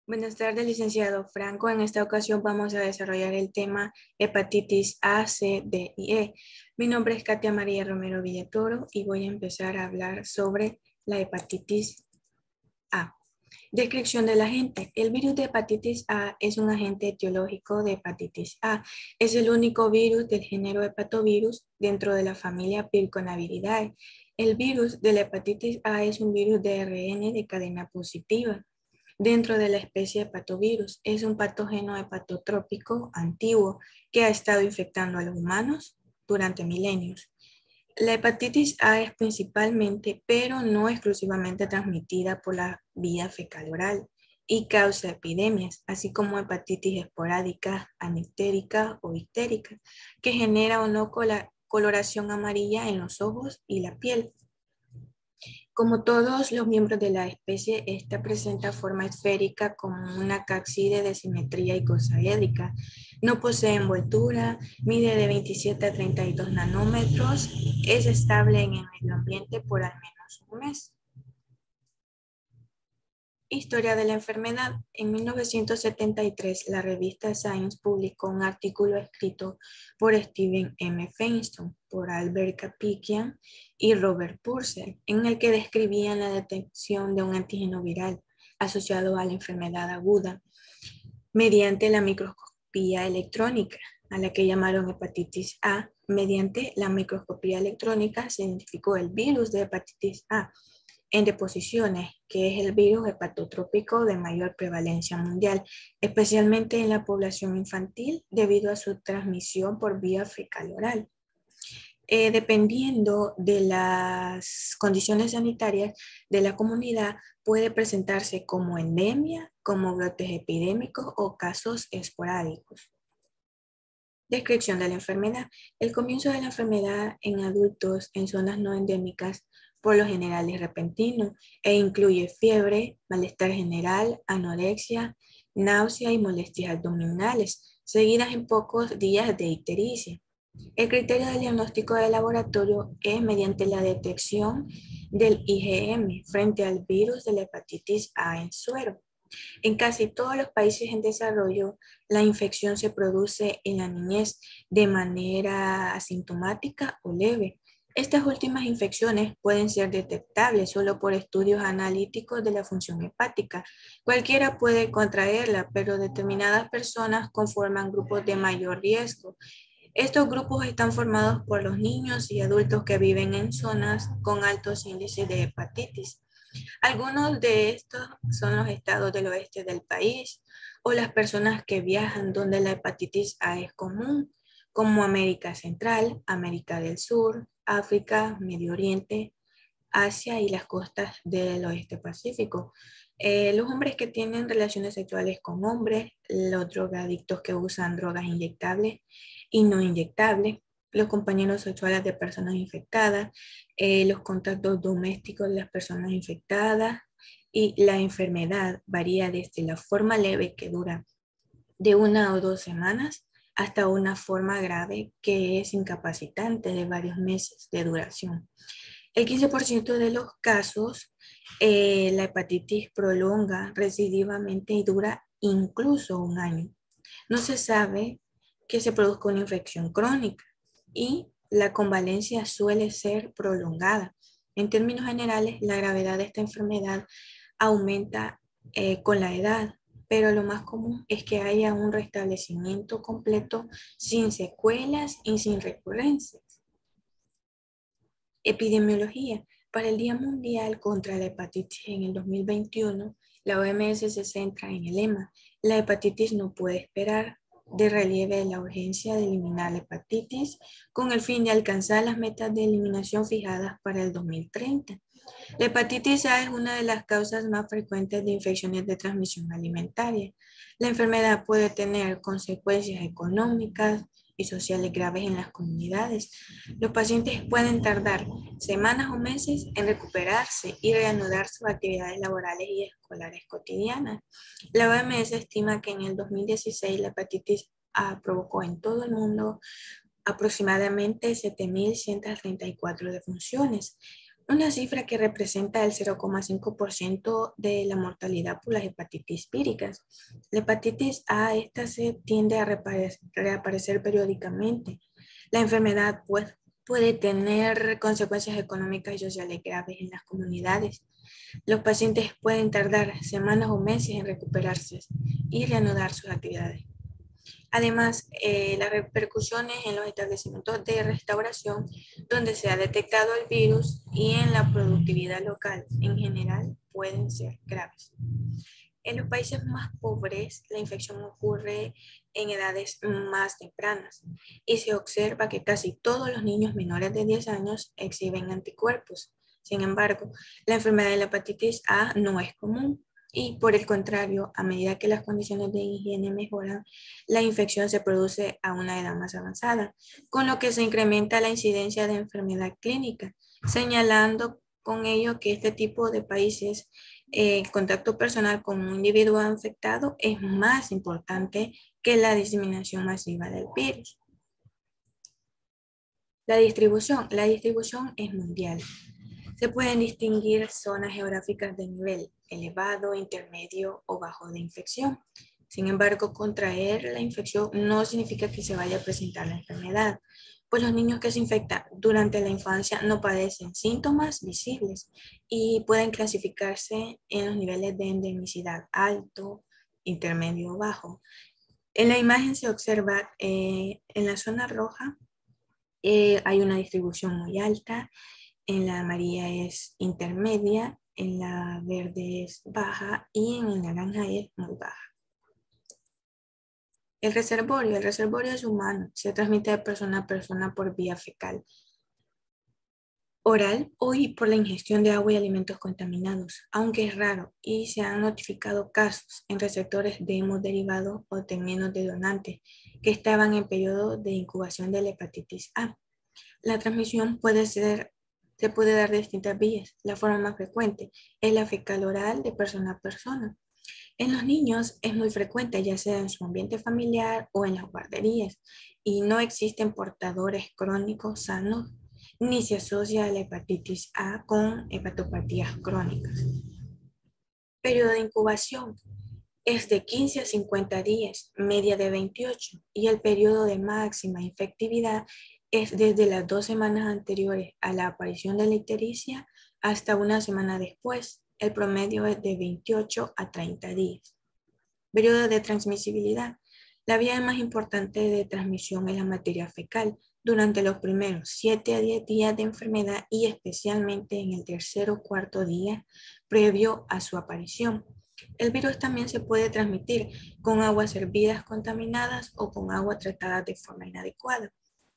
Buenas tardes, licenciado Franco. En esta ocasión vamos a desarrollar el tema hepatitis A, C, D y E. Mi nombre es Katia María Romero Villatoro y voy a empezar a hablar sobre la hepatitis A. Descripción del agente. El virus de hepatitis A es un agente etiológico de hepatitis A. Es el único virus del género hepatovirus dentro de la familia Picornaviridae. El virus de la hepatitis A es un virus de ARN de cadena positiva dentro de la especie hepatovirus. Es un patógeno hepatotrópico antiguo que ha estado infectando a los humanos durante milenios. La hepatitis A es principalmente, pero no exclusivamente transmitida por la vía fecal oral y causa epidemias, así como hepatitis esporádica, anictérica o ictérica, que genera o no coloración amarilla en los ojos y la piel. Como todos los miembros de la especie, esta presenta forma esférica con una cápside de simetría icosaédrica. No posee envoltura, mide de 27 a 32 nanómetros, es estable en el medio ambiente por al menos un mes. Historia de la enfermedad. En 1973, la revista Science publicó un artículo escrito por Stephen M. Feinstein, por Albert Kapikian y Robert Purcell, en el que describían la detección de un antígeno viral asociado a la enfermedad aguda mediante la microscopía electrónica, a la que llamaron hepatitis A. Mediante la microscopía electrónica se identificó el virus de hepatitis A en deposiciones, que es el virus hepatotrópico de mayor prevalencia mundial, especialmente en la población infantil debido a su transmisión por vía fecal oral. Dependiendo de las condiciones sanitarias de la comunidad, puede presentarse como endemia, como brotes epidémicos o casos esporádicos. Descripción de la enfermedad. El comienzo de la enfermedad en adultos en zonas no endémicas por lo general es repentino e incluye fiebre, malestar general, anorexia, náusea y molestias abdominales, seguidas en pocos días de ictericia. El criterio de diagnóstico de laboratorio es mediante la detección del IgM frente al virus de la hepatitis A en suero. En casi todos los países en desarrollo, la infección se produce en la niñez de manera asintomática o leve. Estas últimas infecciones pueden ser detectables solo por estudios analíticos de la función hepática. Cualquiera puede contraerla, pero determinadas personas conforman grupos de mayor riesgo. Estos grupos están formados por los niños y adultos que viven en zonas con altos índices de hepatitis. Algunos de estos son los estados del oeste del país o las personas que viajan donde la hepatitis A es común, como América Central, América del Sur, África, Medio Oriente, Asia y las costas del oeste Pacífico. Los hombres que tienen relaciones sexuales con hombres, los drogadictos que usan drogas inyectables y no inyectables, los compañeros sexuales de personas infectadas, los contactos domésticos de las personas infectadas y la enfermedad varía desde la forma leve que dura de 1 o 2 semanas hasta una forma grave que es incapacitante de varios meses de duración. El 15% de los casos, la hepatitis prolonga recidivamente y dura incluso un año. No se sabe que se produzca una infección crónica y la convalencia suele ser prolongada. En términos generales, la gravedad de esta enfermedad aumenta con la edad, pero lo más común es que haya un restablecimiento completo sin secuelas y sin recurrencia. Epidemiología. Para el Día Mundial contra la Hepatitis en el 2021, la OMS se centra en el lema: la hepatitis no puede esperar, de relieve la urgencia de eliminar la hepatitis con el fin de alcanzar las metas de eliminación fijadas para el 2030. La hepatitis A es una de las causas más frecuentes de infecciones de transmisión alimentaria. La enfermedad puede tener consecuencias económicas y sociales graves en las comunidades. Los pacientes pueden tardar semanas o meses en recuperarse y reanudar sus actividades laborales y escolares cotidianas. La OMS estima que en el 2016 la hepatitis A provocó en todo el mundo aproximadamente 7.134 defunciones. una cifra que representa el 0,5% de la mortalidad por las hepatitis víricas. La hepatitis A, esta se tiende a reaparecer periódicamente. La enfermedad puede tener consecuencias económicas y sociales graves en las comunidades. Los pacientes pueden tardar semanas o meses en recuperarse y reanudar sus actividades. Además, las repercusiones en los establecimientos de restauración donde se ha detectado el virus y en la productividad local en general pueden ser graves. En los países más pobres, la infección ocurre en edades más tempranas y se observa que casi todos los niños menores de 10 años exhiben anticuerpos. Sin embargo, la enfermedad de la hepatitis A no es común y por el contrario, a medida que las condiciones de higiene mejoran, la infección se produce a una edad más avanzada, con lo que se incrementa la incidencia de enfermedad clínica, señalando con ello que este tipo de países el contacto personal con un individuo infectado es más importante que la diseminación masiva del virus. La distribución es mundial. Se pueden distinguir zonas geográficas de nivel elevado, intermedio o bajo de infección. Sin embargo, contraer la infección no significa que se vaya a presentar la enfermedad, pues los niños que se infectan durante la infancia no padecen síntomas visibles y pueden clasificarse en los niveles de endemicidad alto, intermedio o bajo. En la imagen se observa en la zona roja hay una distribución muy alta, en la amarilla es intermedia, en la verde es baja y en el naranja es muy baja. El reservorio es humano, se transmite de persona a persona por vía fecal, oral o por la ingestión de agua y alimentos contaminados, aunque es raro y se han notificado casos en receptores de hemoderivados o teniendo de donantes que estaban en periodo de incubación de la hepatitis A. La transmisión se puede dar de distintas vías. La forma más frecuente es la fecal oral de persona a persona. En los niños es muy frecuente, ya sea en su ambiente familiar o en las guarderías, y no existen portadores crónicos sanos, ni se asocia la hepatitis A con hepatopatías crónicas. Periodo de incubación es de 15 a 50 días, media de 28, y el periodo de máxima efectividad es desde las 2 semanas anteriores a la aparición de la ictericia hasta una semana después. El promedio es de 28 a 30 días. Periodo de transmisibilidad. La vía más importante de transmisión es la materia fecal durante los primeros 7 a 10 días de enfermedad y especialmente en el tercer o cuarto día previo a su aparición. El virus también se puede transmitir con aguas hervidas contaminadas o con agua tratada de forma inadecuada.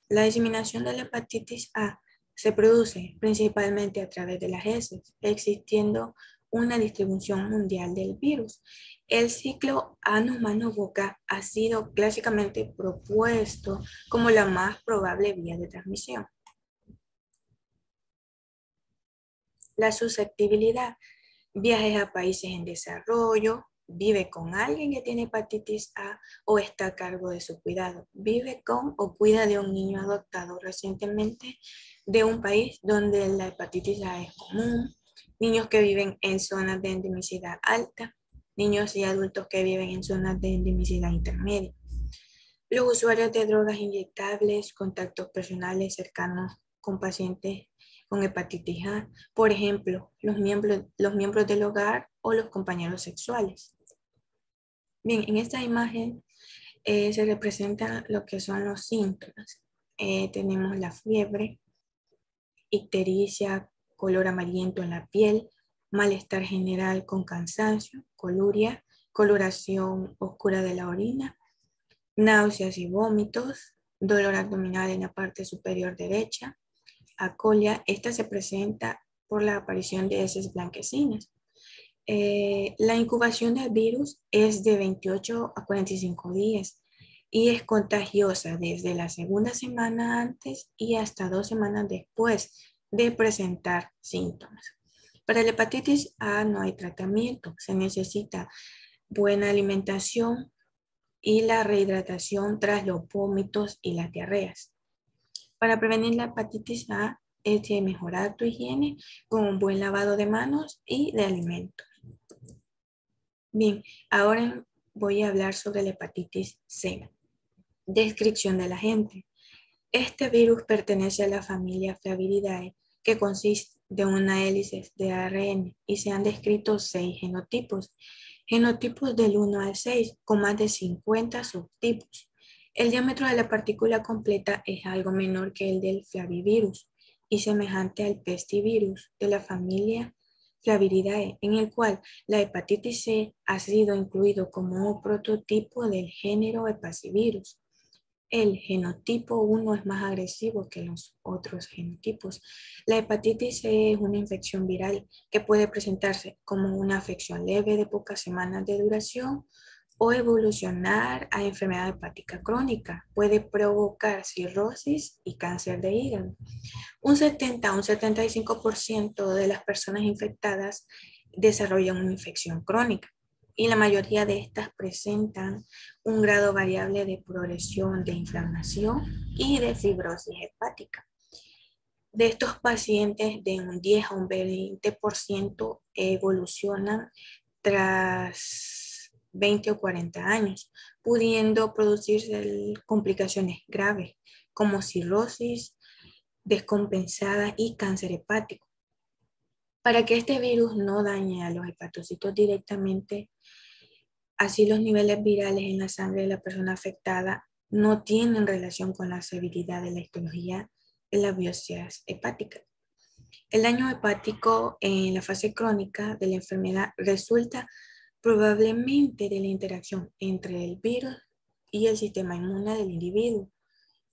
La diseminación de la hepatitis A se produce principalmente a través de las heces, existiendo una distribución mundial del virus. El ciclo ano-mano-boca ha sido clásicamente propuesto como la más probable vía de transmisión. La susceptibilidad. Viajes a países en desarrollo, vive con alguien que tiene hepatitis A o está a cargo de su cuidado, vive con o cuida de un niño adoptado recientemente de un país donde la hepatitis A es común, niños que viven en zonas de endemicidad alta, niños y adultos que viven en zonas de endemicidad intermedia. Los usuarios de drogas inyectables, contactos personales cercanos con pacientes con hepatitis A, por ejemplo, los miembros del hogar o los compañeros sexuales. Bien, en esta imagen se representan lo que son los síntomas. Tenemos la fiebre, ictericia, color amarillento en la piel, malestar general con cansancio, coluria, coloración oscura de la orina, náuseas y vómitos, dolor abdominal en la parte superior derecha, acolia. Esta se presenta por la aparición de heces blanquecinas. La incubación del virus es de 28 a 45 días y es contagiosa desde la segunda semana antes y hasta 2 semanas después de presentar síntomas. Para la hepatitis A no hay tratamiento, se necesita buena alimentación y la rehidratación tras los vómitos y las diarreas. Para prevenir la hepatitis A es de mejorar tu higiene con un buen lavado de manos y de alimentos. Bien, ahora voy a hablar sobre la hepatitis C. Descripción del agente. Este virus pertenece a la familia Flaviridae, que consiste de una hélice de ARN y se han descrito 6 genotipos. Genotipos del 1 al 6 con más de 50 subtipos. El diámetro de la partícula completa es algo menor que el del flavivirus y semejante al pestivirus de la familia Flaviridae, en el cual la hepatitis C ha sido incluido como un prototipo del género Hepacivirus. El genotipo 1 es más agresivo que los otros genotipos. La hepatitis C es una infección viral que puede presentarse como una afección leve de pocas semanas de duración o evolucionar a enfermedad hepática crónica. Puede provocar cirrosis y cáncer de hígado. Un 70 a un 75% de las personas infectadas desarrollan una infección crónica y la mayoría de estas presentan un grado variable de progresión de inflamación y de fibrosis hepática. De estos pacientes, de un 10 a un 20% evolucionan tras 20 o 40 años, pudiendo producirse complicaciones graves como cirrosis descompensada y cáncer hepático. Para que este virus no dañe a los hepatocitos directamente, así los niveles virales en la sangre de la persona afectada no tienen relación con la severidad de la histología de las biopsias hepáticas. El daño hepático en la fase crónica de la enfermedad resulta probablemente de la interacción entre el virus y el sistema inmune del individuo,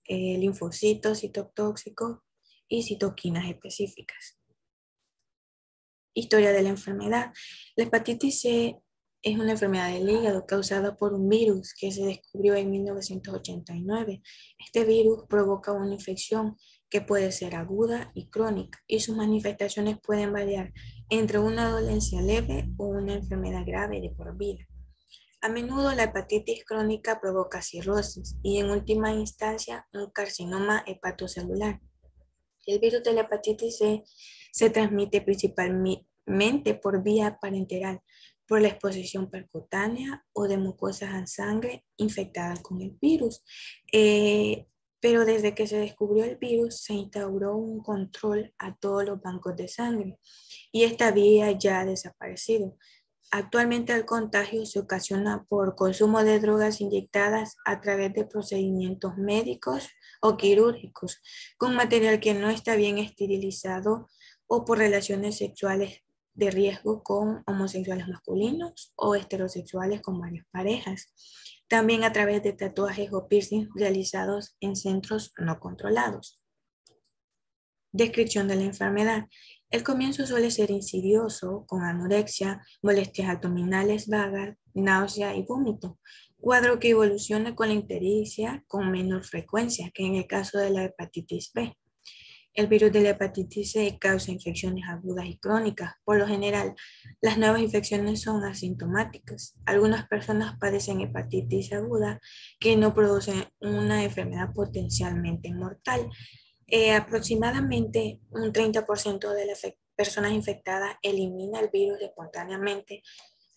linfocitos, citotóxicos y citoquinas específicas. Historia de la enfermedad. La hepatitis C es una enfermedad del hígado causada por un virus que se descubrió en 1989. Este virus provoca una infección que puede ser aguda y crónica y sus manifestaciones pueden variar entre una dolencia leve o una enfermedad grave de por vida. A menudo la hepatitis crónica provoca cirrosis y en última instancia un carcinoma hepatocelular. El virus de la hepatitis C se transmite principalmente por vía parenteral, por la exposición percutánea o de mucosas en sangre infectadas con el virus. Pero desde que se descubrió el virus se instauró un control a todos los bancos de sangre y esta vía ya ha desaparecido. Actualmente el contagio se ocasiona por consumo de drogas inyectadas a través de procedimientos médicos o quirúrgicos con material que no está bien esterilizado o por relaciones sexuales de riesgo con homosexuales masculinos o heterosexuales con varias parejas. También a través de tatuajes o piercings realizados en centros no controlados. Descripción de la enfermedad. El comienzo suele ser insidioso, con anorexia, molestias abdominales vagas, náusea y vómito, cuadro que evoluciona con la ictericia con menor frecuencia que en el caso de la hepatitis B. El virus de la hepatitis C causa infecciones agudas y crónicas. Por lo general, las nuevas infecciones son asintomáticas. Algunas personas padecen hepatitis aguda que no producen una enfermedad potencialmente mortal. Aproximadamente un 30% de las personas infectadas elimina el virus espontáneamente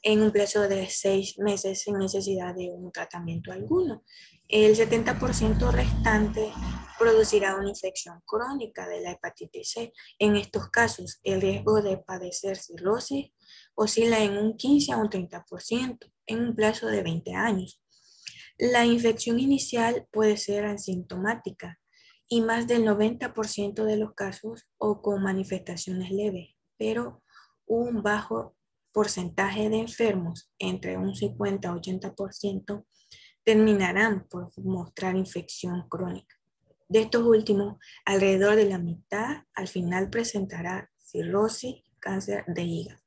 en un plazo de 6 meses sin necesidad de un tratamiento alguno. El 70% restante producirá una infección crónica de la hepatitis C. En estos casos, el riesgo de padecer cirrosis oscila en un 15 a un 30% en un plazo de 20 años. La infección inicial puede ser asintomática y más del 90% de los casos o con manifestaciones leves, pero un bajo porcentaje de enfermos, entre un 50 a 80%, terminarán por mostrar infección crónica. De estos últimos, alrededor de la mitad al final presentará cirrosis, cáncer de hígado.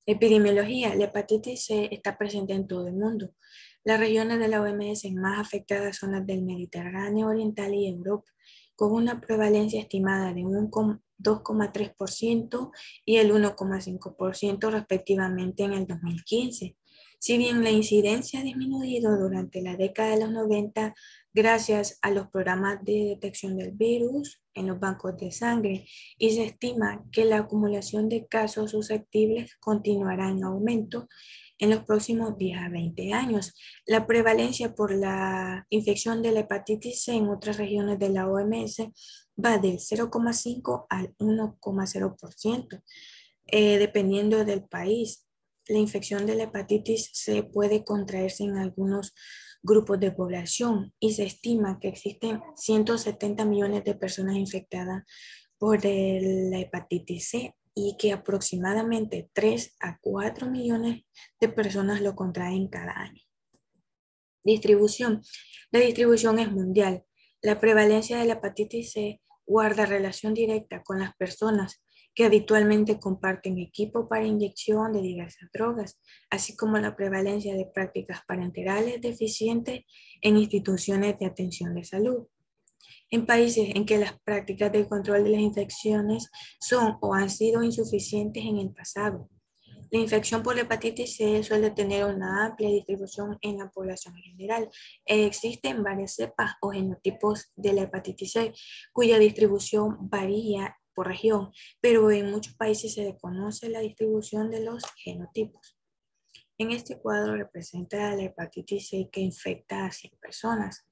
Epidemiología. La hepatitis C está presente en todo el mundo. Las regiones de la OMS más afectadas son las del Mediterráneo Oriental y Europa, con una prevalencia estimada de un 2,3% y el 1,5% respectivamente en el 2015. Si bien la incidencia ha disminuido durante la década de los 90 gracias a los programas de detección del virus en los bancos de sangre y se estima que la acumulación de casos susceptibles continuará en aumento en los próximos 10 a 20 años. La prevalencia por la infección de la hepatitis C en otras regiones de la OMS va del 0,5 al 1,0%, dependiendo del país. La infección de la hepatitis C puede contraerse en algunos grupos de población y se estima que existen 170 millones de personas infectadas por la hepatitis C y que aproximadamente 3 a 4 millones de personas lo contraen cada año. Distribución. La distribución es mundial. La prevalencia de la hepatitis C guarda relación directa con las personas que habitualmente comparten equipo para inyección de diversas drogas, así como la prevalencia de prácticas parenterales deficientes en instituciones de atención de salud. En países en que las prácticas de control de las infecciones son o han sido insuficientes en el pasado. La infección por la hepatitis C suele tener una amplia distribución en la población en general. Existen varias cepas o genotipos de la hepatitis C cuya distribución varía por región, pero en muchos países se desconoce la distribución de los genotipos. En este cuadro representa la hepatitis C que infecta a 100 personas.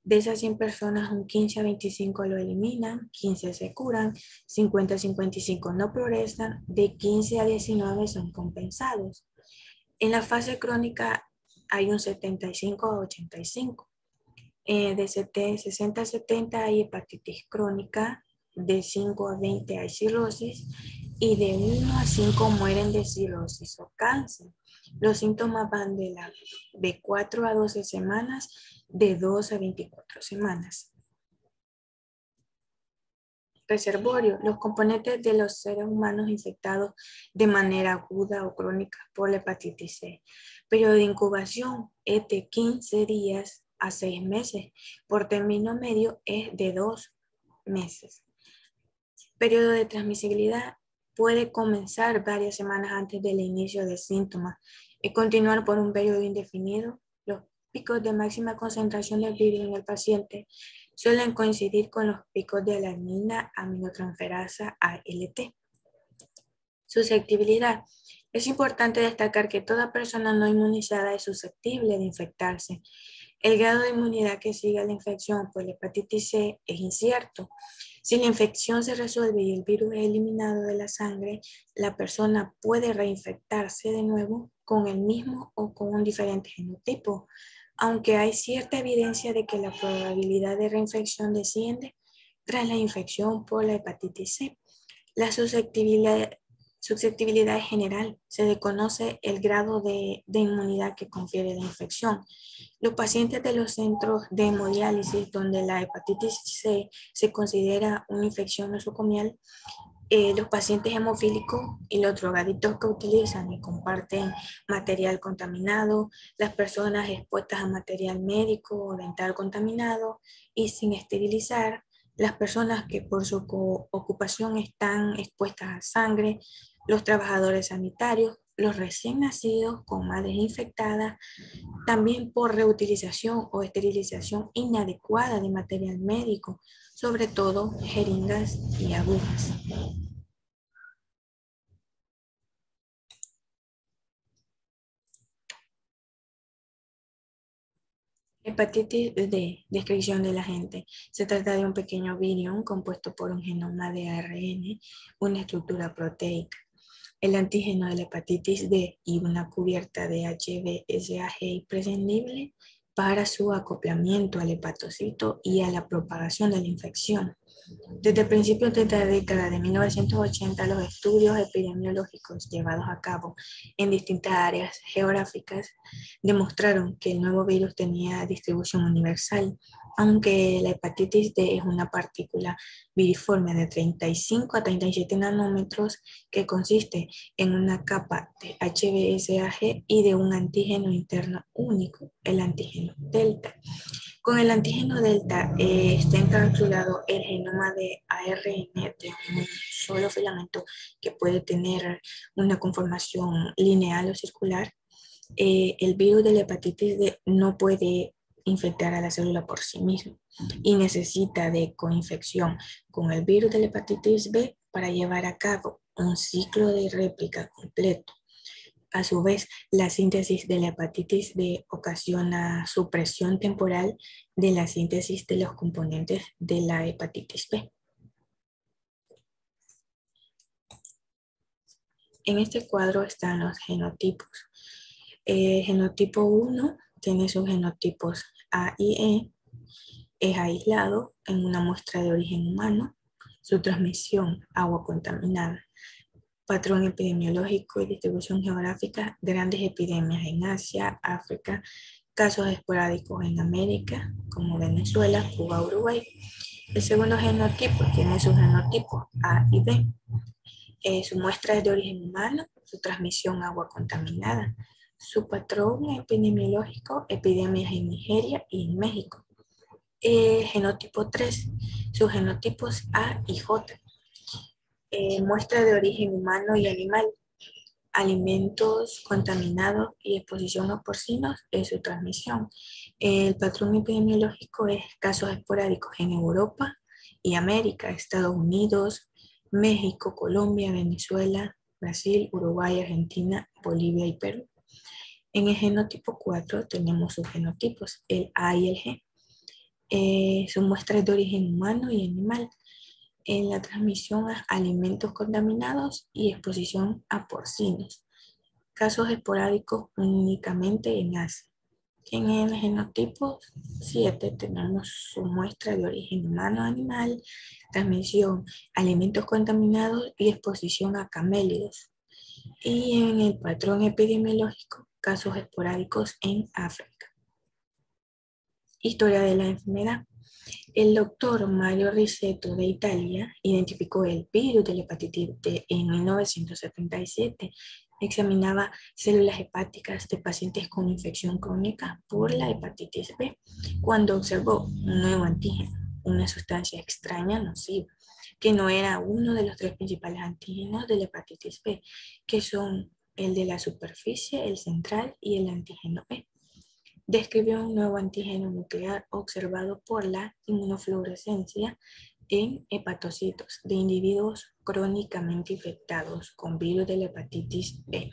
De esas 100 personas, un 15 a 25 lo eliminan, 15 se curan, 50 a 55 no progresan, de 15 a 19 son compensados. En la fase crónica hay un 75 a 85. De 60 a 70 hay hepatitis crónica, de 5 a 20 hay cirrosis y de 1 a 5 mueren de cirrosis o cáncer. Los síntomas van de 4 a 12 semanas, de 2 a 24 semanas. Reservorio, los componentes de los seres humanos infectados de manera aguda o crónica por la hepatitis C. Periodo de incubación es de 15 días a 6 meses. Por término medio es de 2 meses. Periodo de transmisibilidad puede comenzar varias semanas antes del inicio de síntomas y continuar por un periodo indefinido. Los picos de máxima concentración del virus en el paciente suelen coincidir con los picos de alanina aminotransferasa ALT. Susceptibilidad. Es importante destacar que toda persona no inmunizada es susceptible de infectarse. El grado de inmunidad que sigue a la infección por la hepatitis C es incierto. Si la infección se resuelve y el virus es eliminado de la sangre, la persona puede reinfectarse de nuevo con el mismo o con un diferente genotipo, aunque hay cierta evidencia de que la probabilidad de reinfección desciende tras la infección por la hepatitis C. La susceptibilidad es general. Se desconoce el grado de inmunidad que confiere la infección. Los pacientes de los centros de hemodiálisis donde la hepatitis C se considera una infección nosocomial, los pacientes hemofílicos y los drogadictos que utilizan y comparten material contaminado, las personas expuestas a material médico o dental contaminado y sin esterilizar, las personas que por su ocupación están expuestas a sangre, los trabajadores sanitarios, los recién nacidos con madres infectadas, también por reutilización o esterilización inadecuada de material médico, sobre todo jeringas y agujas. Hepatitis D, descripción del agente. Se trata de un pequeño virión compuesto por un genoma de ARN, una estructura proteica, el antígeno de la hepatitis D y una cubierta de HBsAg imprescindible para su acoplamiento al hepatocito y a la propagación de la infección. Desde principios de la década de 1980, los estudios epidemiológicos llevados a cabo en distintas áreas geográficas demostraron que el nuevo virus tenía distribución universal, aunque la hepatitis D es una partícula viriforme de 35 a 37 nanómetros que consiste en una capa de HBsAg y de un antígeno interno único, el antígeno delta. Con el antígeno delta está encapsulado el genoma de ARN de un solo filamento que puede tener una conformación lineal o circular. El virus de la hepatitis D no puede infectar a la célula por sí mismo y necesita de coinfección con el virus de la hepatitis B para llevar a cabo un ciclo de réplica completo. A su vez, la síntesis de la hepatitis D ocasiona supresión temporal de la síntesis de los componentes de la hepatitis B. En este cuadro están los genotipos. Genotipo 1 tiene sus genotipos A y E, es aislado en una muestra de origen humano, su transmisión, agua contaminada. Patrón epidemiológico y distribución geográfica, grandes epidemias en Asia, África, casos esporádicos en América, como Venezuela, Cuba, Uruguay. El segundo genotipo tiene sus genotipos A y B. Su muestra es de origen humano, su transmisión agua contaminada. Su patrón epidemiológico, epidemias en Nigeria y en México. Genotipo 3, sus genotipos A y J. Muestra de origen humano y animal, alimentos contaminados y exposición a porcinos es su transmisión. El patrón epidemiológico es casos esporádicos en Europa y América, Estados Unidos, México, Colombia, Venezuela, Brasil, Uruguay, Argentina, Bolivia y Perú. En el genotipo 4 tenemos sus genotipos, el A y el G. Son muestras de origen humano y animal. En la transmisión a alimentos contaminados y exposición a porcinos. Casos esporádicos únicamente en Asia. En el genotipo 7 tenemos su muestra de origen humano-animal, transmisión, alimentos contaminados y exposición a camélidos. Y en el patrón epidemiológico, casos esporádicos en África. Historia de la enfermedad. El doctor Mario Risetto de Italia identificó el virus de la hepatitis D en 1977. Examinaba células hepáticas de pacientes con infección crónica por la hepatitis B cuando observó un nuevo antígeno, una sustancia extraña nociva, que no era uno de los tres principales antígenos de la hepatitis B, que son el de la superficie, el central y el antígeno E. Describió un nuevo antígeno nuclear observado por la inmunofluorescencia en hepatocitos de individuos crónicamente infectados con virus de la hepatitis B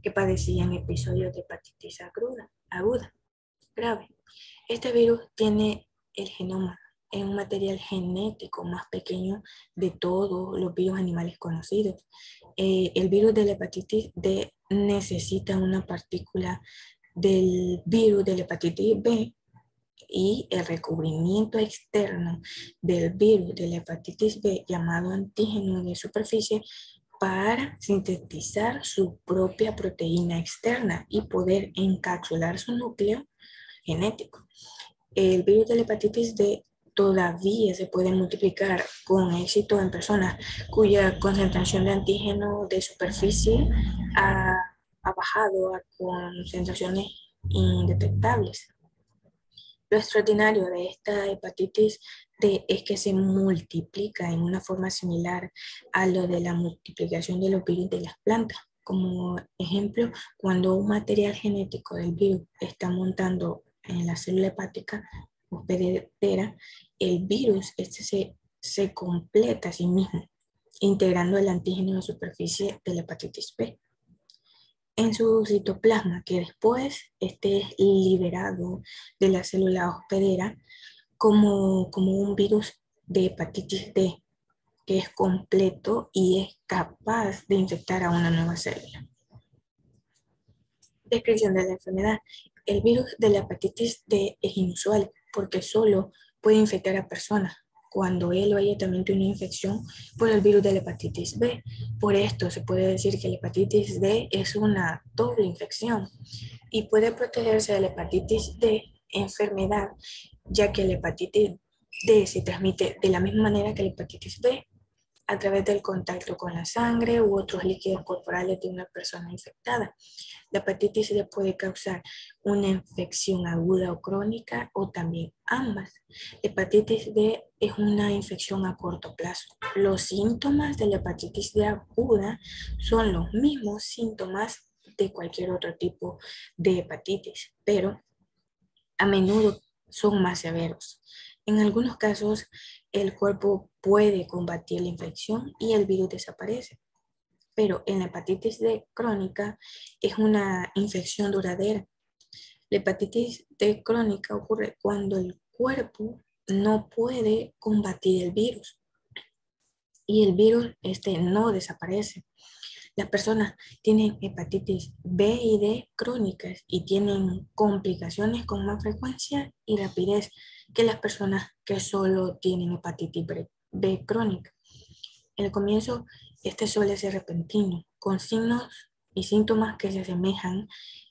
que padecían episodios de hepatitis aguda, grave. Este virus tiene el genoma, es un material genético más pequeño de todos los virus animales conocidos. El virus de la hepatitis D necesita una partícula del virus de la hepatitis B y el recubrimiento externo del virus de la hepatitis B llamado antígeno de superficie para sintetizar su propia proteína externa y poder encapsular su núcleo genético. El virus de la hepatitis D todavía se puede multiplicar con éxito en personas cuya concentración de antígeno de superficie ha bajado a concentraciones indetectables. Lo extraordinario de esta hepatitis D es que se multiplica en una forma similar a lo de la multiplicación de los virus de las plantas. Como ejemplo, cuando un material genético del virus está montando en la célula hepática hospedera, el virus se completa a sí mismo, integrando el antígeno de superficie de la hepatitis B en su citoplasma, que después este es liberado de la célula hospedera como un virus de hepatitis D, que es completo y es capaz de infectar a una nueva célula. Descripción de la enfermedad. El virus de la hepatitis D es inusual porque solo puede infectar a personas cuando él o ella también tiene una infección por el virus de la hepatitis B. Por esto se puede decir que la hepatitis D es una doble infección y puede protegerse de la hepatitis D enfermedad, ya que la hepatitis D se transmite de la misma manera que la hepatitis B, a través del contacto con la sangre u otros líquidos corporales de una persona infectada. La hepatitis D puede causar una infección aguda o crónica o también ambas. La hepatitis D es una infección a corto plazo. Los síntomas de la hepatitis D aguda son los mismos síntomas de cualquier otro tipo de hepatitis, pero a menudo son más severos. En algunos casos, el cuerpo puede combatir la infección y el virus desaparece, pero en la hepatitis D crónica es una infección duradera. La hepatitis D crónica ocurre cuando el cuerpo no puede combatir el virus y el virus no desaparece. Las personas tienen hepatitis B y D crónicas y tienen complicaciones con más frecuencia y rapidez que las personas que solo tienen hepatitis B crónica. En el comienzo, suele ser repentino, con signos y síntomas que se asemejan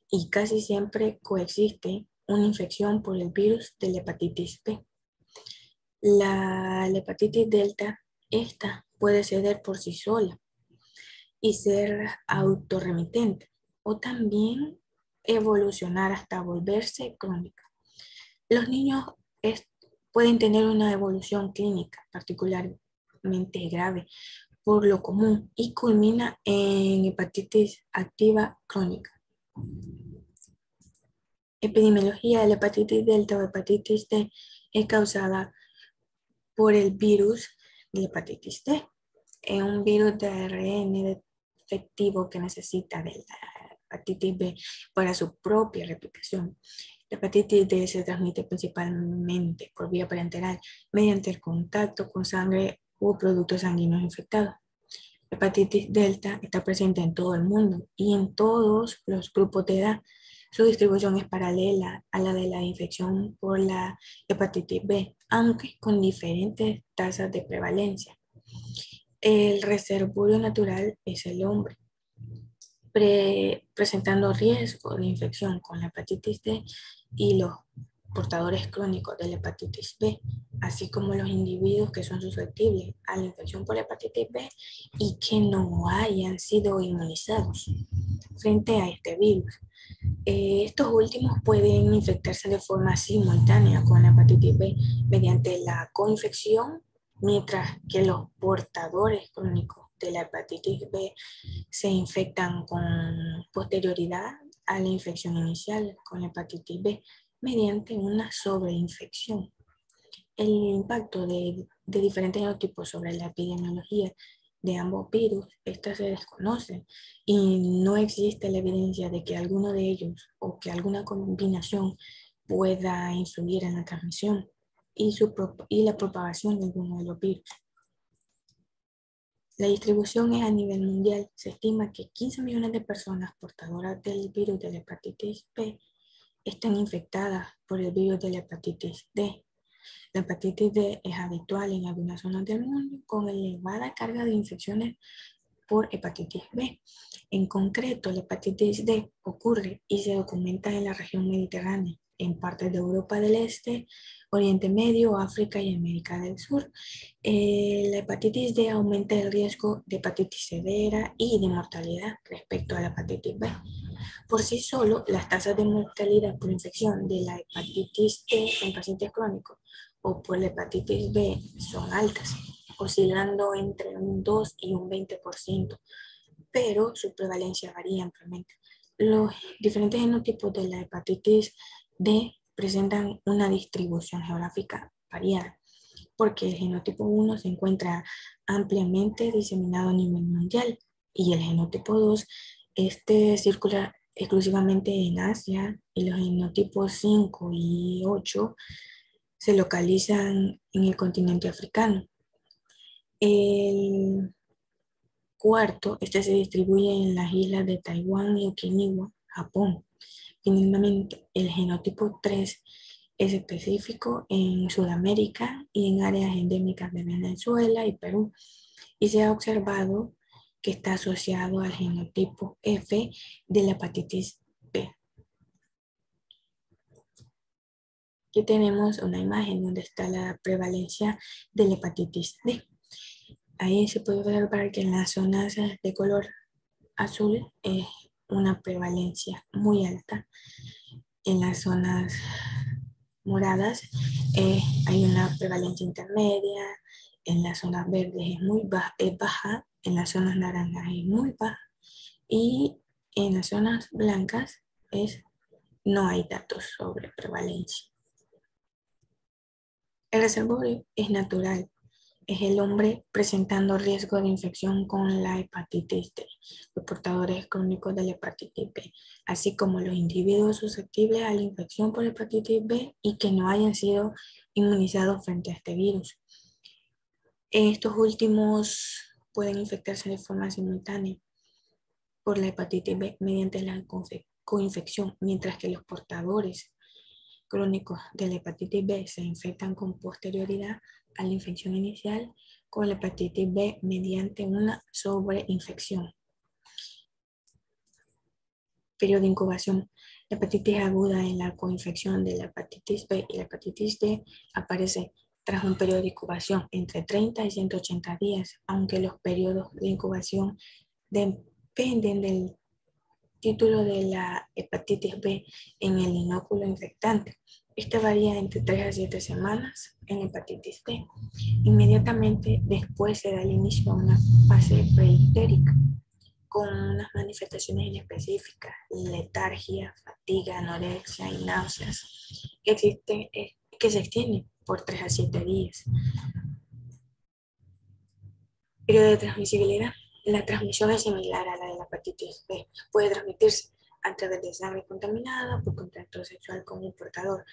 y casi siempre coexiste una infección por el virus de la hepatitis B. La hepatitis delta, esta puede ceder por sí sola y ser autorremitente o también evolucionar hasta volverse crónica. Los niños pueden tener una evolución clínica particularmente grave por lo común y culmina en hepatitis activa crónica. Epidemiología de la hepatitis delta o hepatitis D es causada por el virus de la hepatitis D. Es un virus de ARN efectivo que necesita de la hepatitis B para su propia replicación. La hepatitis D se transmite principalmente por vía parenteral mediante el contacto con sangre o productos sanguíneos infectados. La hepatitis delta está presente en todo el mundo y en todos los grupos de edad. Su distribución es paralela a la de la infección por la hepatitis B, aunque con diferentes tasas de prevalencia. El reservorio natural es el hombre, presentando riesgo de infección con la hepatitis D y los portadores crónicos de la hepatitis B, así como los individuos que son susceptibles a la infección por la hepatitis B y que no hayan sido inmunizados frente a este virus. Estos últimos pueden infectarse de forma simultánea con la hepatitis B mediante la coinfección, mientras que los portadores crónicos de la hepatitis B se infectan con posterioridad a la infección inicial con la hepatitis B mediante una sobreinfección. El impacto de diferentes genotipos sobre la epidemiología de ambos virus, esta se desconoce y no existe la evidencia de que alguno de ellos o que alguna combinación pueda influir en la transmisión y la propagación de alguno de los virus. La distribución es a nivel mundial. Se estima que 15 millones de personas portadoras del virus de la hepatitis B están infectadas por el virus de la hepatitis D. La hepatitis D es habitual en algunas zonas del mundo con elevada carga de infecciones por hepatitis B. En concreto, la hepatitis D ocurre y se documenta en la región mediterránea, en partes de Europa del Este, Oriente Medio, África y América del Sur. La hepatitis D aumenta el riesgo de hepatitis severa y de mortalidad respecto a la hepatitis B. Por sí solo, las tasas de mortalidad por infección de la hepatitis E en pacientes crónicos o por la hepatitis B son altas, oscilando entre un 2 y un 20%, pero su prevalencia varía ampliamente. Los diferentes genotipos de la hepatitis D presentan una distribución geográfica variada, porque el genotipo 1 se encuentra ampliamente diseminado a nivel mundial y el genotipo 2 circula exclusivamente en Asia y los genotipos 5 y 8 se localizan en el continente africano. El cuarto, se distribuye en las islas de Taiwán y Okinawa, Japón. Finalmente, el genotipo 3 es específico en Sudamérica y en áreas endémicas de Venezuela y Perú, y se ha observado que está asociado al genotipo F de la hepatitis B. Aquí tenemos una imagen donde está la prevalencia de la hepatitis D. Ahí se puede observar que en las zonas de color azul es una prevalencia muy alta. En las zonas moradas hay una prevalencia intermedia. En las zonas verdes es baja. En las zonas naranjas es muy baja. Y En las zonas blancas no hay datos sobre prevalencia. El reservorio es natural. Es el hombre presentando riesgo de infección con la hepatitis D, los portadores crónicos de la hepatitis B, así como los individuos susceptibles a la infección por hepatitis B y que no hayan sido inmunizados frente a este virus. Estos últimos pueden infectarse de forma simultánea por la hepatitis B mediante la coinfección, mientras que los portadores crónicos de la hepatitis B se infectan con posterioridad a la infección inicial con la hepatitis B mediante una sobreinfección. Periodo de incubación. La hepatitis aguda en la coinfección de la hepatitis B y la hepatitis D aparece tras un periodo de incubación entre 30 y 180 días, aunque los periodos de incubación dependen del título de la hepatitis B en el inóculo infectante. Este varía entre 3 a 7 semanas en hepatitis B. Inmediatamente después se da el inicio a una fase preictérica con unas manifestaciones inespecíficas, letargia, fatiga, anorexia y náuseas que se extienden por 3 a 7 días. Periodo de transmisibilidad. La transmisión es similar a la de la hepatitis B. Puede transmitirse a través de sangre contaminada por contacto sexual con un portador.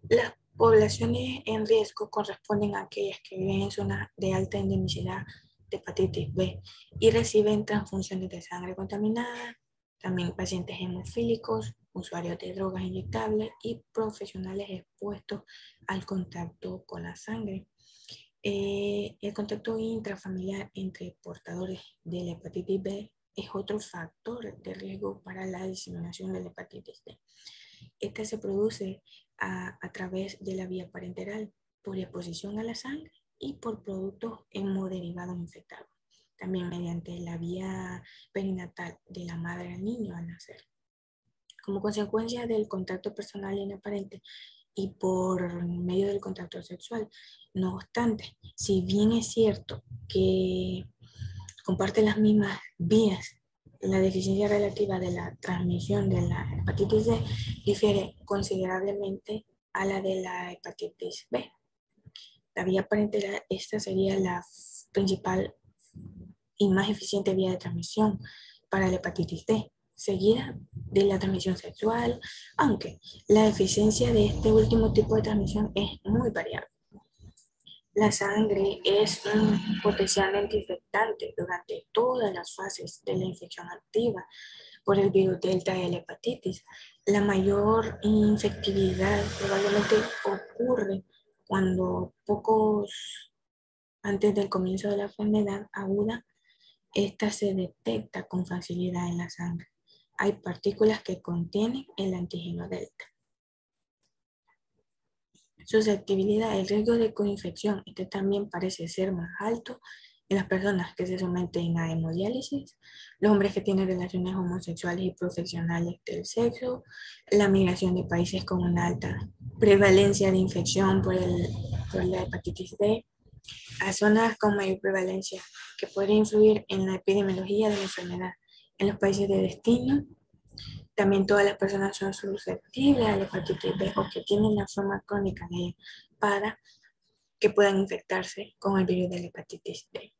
Las poblaciones en riesgo corresponden a aquellas que viven en zonas de alta endemicidad de hepatitis B y reciben transfusiones de sangre contaminada, también pacientes hemofílicos, usuarios de drogas inyectables y profesionales expuestos al contacto con la sangre. El contacto intrafamiliar entre portadores de la hepatitis B es otro factor de riesgo para la diseminación de la hepatitis D. Esta se produce a través de la vía parenteral, por exposición a la sangre y por productos hemoderivados infectados. También mediante la vía perinatal de la madre al niño al nacer. Como consecuencia del contacto personal inaparente y por medio del contacto sexual. No obstante, si bien es cierto que comparte las mismas vías, la deficiencia relativa de la transmisión de la hepatitis D difiere considerablemente a la de la hepatitis B. La vía parenteral, esta sería la principal y más eficiente vía de transmisión para la hepatitis D, seguida de la transmisión sexual, aunque la eficiencia de este último tipo de transmisión es muy variable. La sangre es un potencialmente infectante durante todas las fases de la infección activa por el virus delta de la hepatitis. La mayor infectividad probablemente ocurre cuando antes del comienzo de la enfermedad aguda, esta se detecta con facilidad en la sangre. Hay partículas que contienen el antígeno delta. Susceptibilidad, el riesgo de coinfección, este también parece ser más alto en las personas que se someten a hemodiálisis, los hombres que tienen relaciones homosexuales y profesionales del sexo, la migración de países con una alta prevalencia de infección por la hepatitis D, a zonas con mayor prevalencia que pueden influir en la epidemiología de la enfermedad. En los países de destino, también todas las personas son susceptibles a la hepatitis B o que tienen la forma crónica de ella para que puedan infectarse con el virus de la hepatitis D.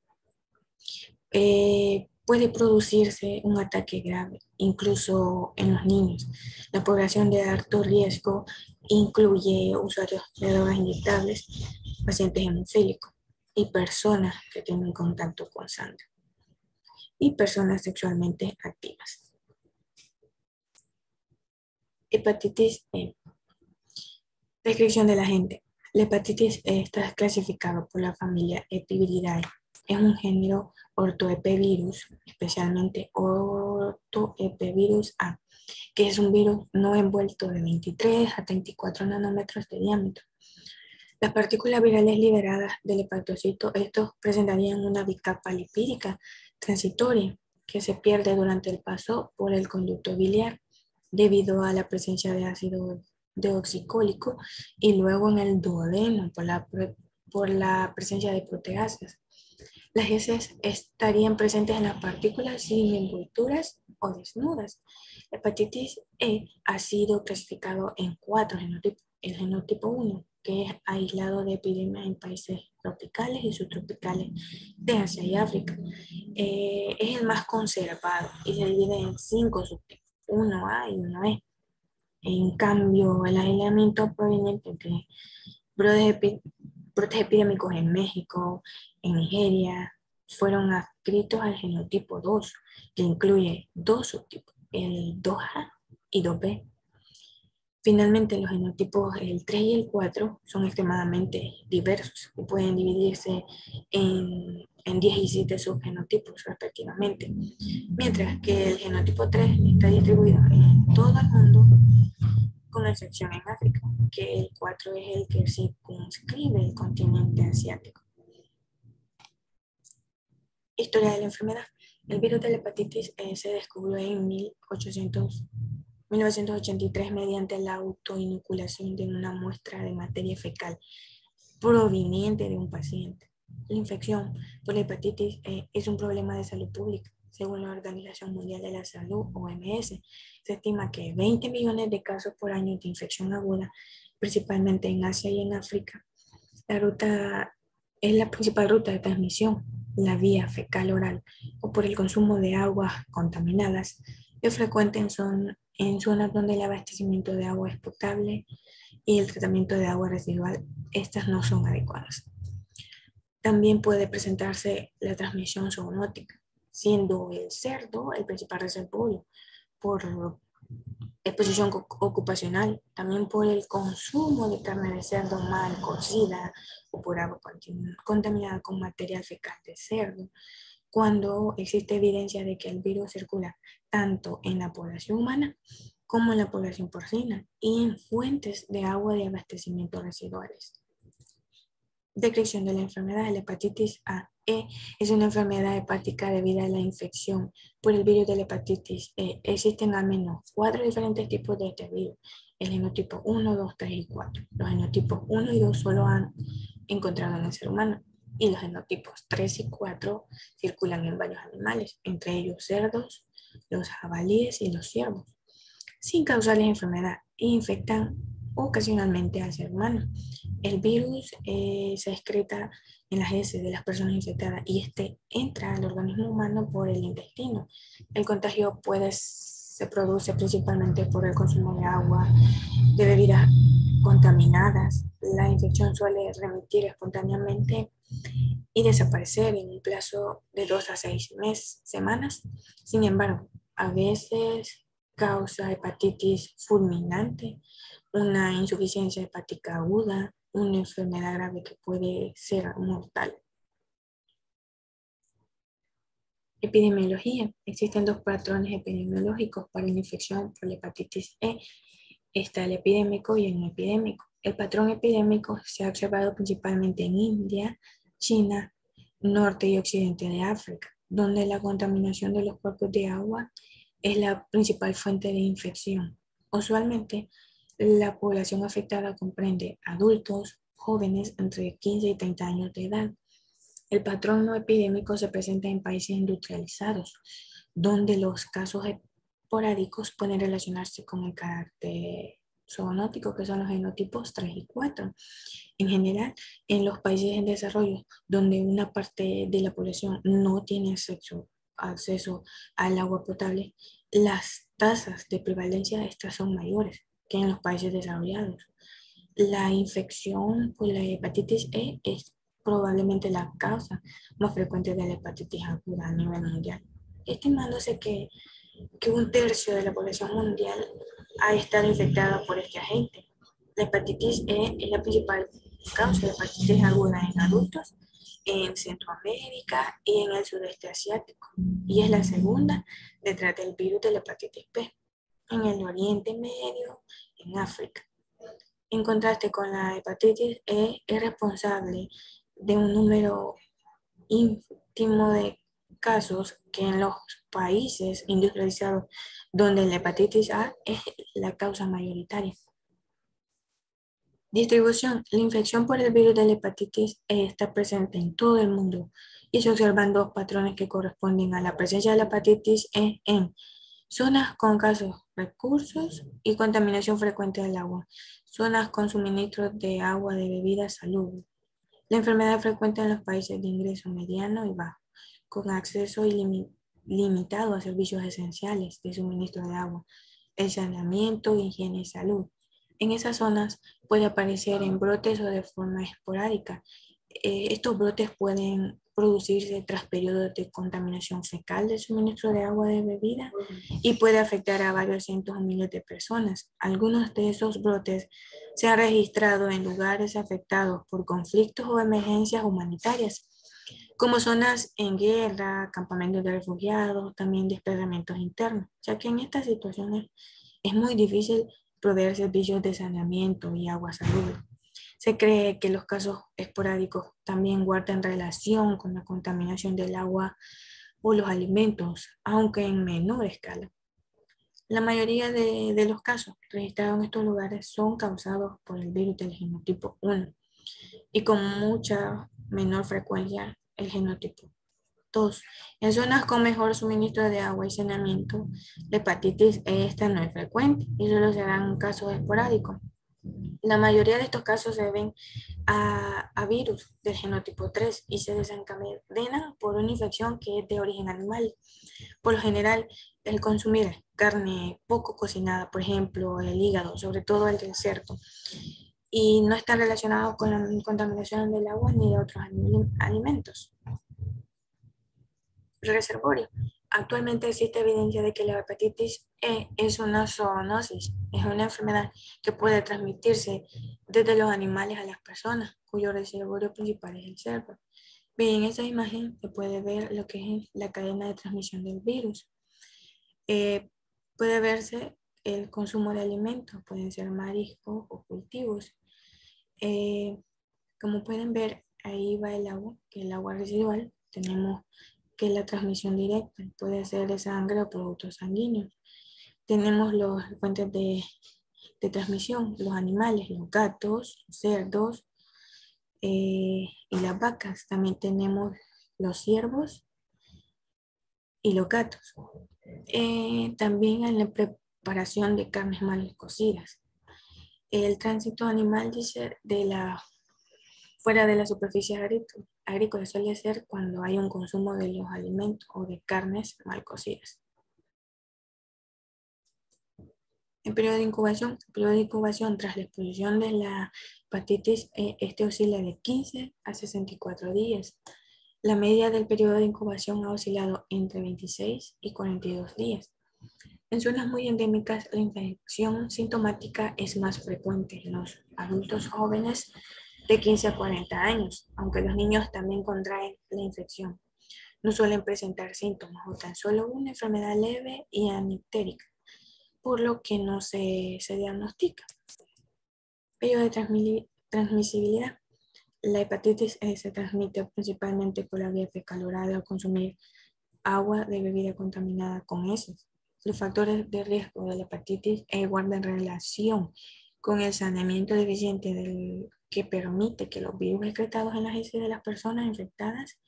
Puede producirse un ataque grave, incluso en los niños. La población de alto riesgo incluye usuarios de drogas inyectables, pacientes hemofílicos y personas que tienen contacto con sangre y personas sexualmente activas. Hepatitis E. Descripción de la gente. La hepatitis E está clasificada por la familia Epiviridae. Es un género ortoepevirus, especialmente ortoepevirus A, que es un virus no envuelto de 23 a 34 nanómetros de diámetro. Las partículas virales liberadas del hepatocito, estos presentarían una bicapa lipídica transitoria que se pierde durante el paso por el conducto biliar debido a la presencia de ácido deoxicólico y luego en el duodeno por la presencia de proteasas. Las heces estarían presentes en las partículas sin envolturas o desnudas. La hepatitis E ha sido clasificado en 4 genotipos. El genotipo 1, que es aislado de epidemias en países tropicales y subtropicales de Asia y África. Es el más conservado y se divide en 5 subtipos, 1A y 1E. En cambio, el aislamiento proveniente de brotes epidémicos en México, en Nigeria, fueron adscritos al genotipo 2, que incluye 2 subtipos, el 2A y 2B. Finalmente, los genotipos el 3 y el 4 son extremadamente diversos y pueden dividirse en 17 subgenotipos respectivamente, mientras que el genotipo 3 está distribuido en todo el mundo, con excepción en África, que el 4 es el que circunscribe el continente asiático. Historia de la enfermedad. El virus de la hepatitis se descubrió en 1983 mediante la autoinoculación de una muestra de materia fecal proveniente de un paciente. La infección por la hepatitis es un problema de salud pública. Según la Organización Mundial de la Salud, OMS, se estima que 20 millones de casos por año de infección aguda, principalmente en Asia y en África. La ruta es la principal ruta de transmisión, la vía fecal oral o por el consumo de aguas contaminadas. Es frecuente en zonas donde el abastecimiento de agua es potable y el tratamiento de agua residual, estas no son adecuadas. También puede presentarse la transmisión zoonótica, siendo el cerdo el principal reservorio por exposición ocupacional, también por el consumo de carne de cerdo mal cocida o por agua contaminada con material fecal de cerdo, cuando existe evidencia de que el virus circula tanto en la población humana como en la población porcina y en fuentes de agua de abastecimiento residuales. Descripción de la enfermedad. La hepatitis A-E es una enfermedad hepática debido a la infección por el virus de la hepatitis E. Existen al menos 4 diferentes tipos de este virus: el genotipo 1, 2, 3 y 4. Los genotipos 1 y 2 solo han encontrado en el ser humano y los genotipos 3 y 4 circulan en varios animales, entre ellos cerdos, los jabalíes y los ciervos, sin causarles enfermedad e infectan ocasionalmente al ser humano. El virus se excreta en las heces de las personas infectadas y este entra al organismo humano por el intestino. El contagio se produce principalmente por el consumo de agua, de bebidas contaminadas. La infección suele remitir espontáneamente y desaparecer en un plazo de 2 a 6 semanas. Sin embargo, a veces causa hepatitis fulminante, una insuficiencia hepática aguda, una enfermedad grave que puede ser mortal. Epidemiología. Existen 2 patrones epidemiológicos para la infección por la hepatitis E. Está el epidémico y el no epidémico. El patrón epidémico se ha observado principalmente en India, China, norte y occidente de África, donde la contaminación de los cuerpos de agua es la principal fuente de infección. Usualmente, la población afectada comprende adultos, jóvenes entre 15 y 30 años de edad. El patrón no epidémico se presenta en países industrializados, donde los casos esporádicos pueden relacionarse con el carácter zoonótico, que son los genotipos 3 y 4. En general, en los países en desarrollo, donde una parte de la población no tiene acceso al agua potable, las tasas de prevalencia de estas son mayores que en los países desarrollados. La infección por la hepatitis E es probablemente la causa más frecuente de la hepatitis aguda a nivel mundial, estimándose que un tercio de la población mundial ha estado infectada por este agente. La hepatitis E es la principal causa de hepatitis aguda en adultos en Centroamérica y en el sudeste asiático, y es la segunda detrás del virus de la hepatitis B, en el Oriente Medio, en África. En contraste con la hepatitis E, es responsable de un número ínfimo de casos que en los países industrializados, donde la hepatitis A es la causa mayoritaria. Distribución. La infección por el virus de la hepatitis E está presente en todo el mundo y se observan dos patrones que corresponden a la presencia de la hepatitis E en zonas con escasos recursos y contaminación frecuente del agua, zonas con suministro de agua de bebida salubre. La enfermedad es frecuente en los países de ingreso mediano y bajo, con acceso limitado a servicios esenciales de suministro de agua, el saneamiento, higiene y salud. En esas zonas puede aparecer en brotes o de forma esporádica. Estos brotes pueden producirse tras periodos de contaminación fecal del suministro de agua de bebida y puede afectar a varios cientos o miles de personas. Algunos de esos brotes se han registrado en lugares afectados por conflictos o emergencias humanitarias, como zonas en guerra, campamentos de refugiados, también desplazamientos internos, ya que en estas situaciones es muy difícil proveer servicios de saneamiento y agua salubre. Se cree que los casos esporádicos también guardan relación con la contaminación del agua o los alimentos, aunque en menor escala. La mayoría de los casos registrados en estos lugares son causados por el virus del genotipo 1 y con mucha menor frecuencia el genotipo 2. En zonas con mejor suministro de agua y saneamiento, la hepatitis esta no es frecuente y solo se dan casos esporádicos. La mayoría de estos casos se deben a virus del genotipo 3 y se desencadenan por una infección que es de origen animal. Por lo general, el consumir carne poco cocinada, por ejemplo, el hígado, sobre todo el del cerdo, y no está relacionado con la contaminación del agua ni de otros alimentos. Reservorio. Actualmente existe evidencia de que la hepatitis E es una zoonosis, es una enfermedad que puede transmitirse desde los animales a las personas, cuyo reservorio principal es el cerdo. Bien, en esta imagen se puede ver lo que es la cadena de transmisión del virus. Puede verse el consumo de alimentos, pueden ser mariscos o cultivos. Como pueden ver, ahí va el agua, que es el agua residual. Tenemos que la transmisión directa puede ser de sangre o productos sanguíneos. Tenemos las fuentes de transmisión, los animales, los gatos, los cerdos y las vacas. También tenemos los ciervos y los gatos. También en la preparación de carnes mal cocidas. El tránsito animal dice fuera de la superficie agrícola suele ser cuando hay un consumo de los alimentos o de carnes mal cocidas. El periodo de incubación tras la exposición de la hepatitis este oscila de 15 a 64 días. La media del periodo de incubación ha oscilado entre 26 y 42 días. En zonas muy endémicas, la infección sintomática es más frecuente en los adultos jóvenes de 15 a 40 años, aunque los niños también contraen la infección. No suelen presentar síntomas o tan solo una enfermedad leve y anictérica, por lo que no se diagnostica. Periodo de transmisibilidad. La hepatitis se transmite principalmente por la vía fecal oral al consumir agua de bebida contaminada con heces. Los factores de riesgo de la hepatitis guardan relación con el saneamiento deficiente que permite que los virus excretados en las heces de las personas infectadas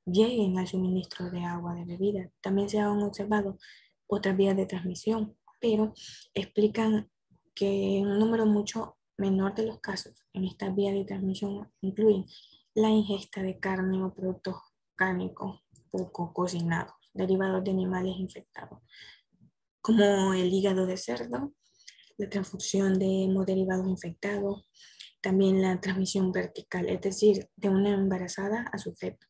lleguen al suministro de agua de bebida. También se han observado otras vías de transmisión, pero explican que un número mucho menor de los casos en estas vías de transmisión incluyen la ingesta de carne o productos cárnicos poco cocinados, derivados de animales infectados, como el hígado de cerdo, la transfusión de hemoderivados infectados, también la transmisión vertical, es decir, de una embarazada a su feto.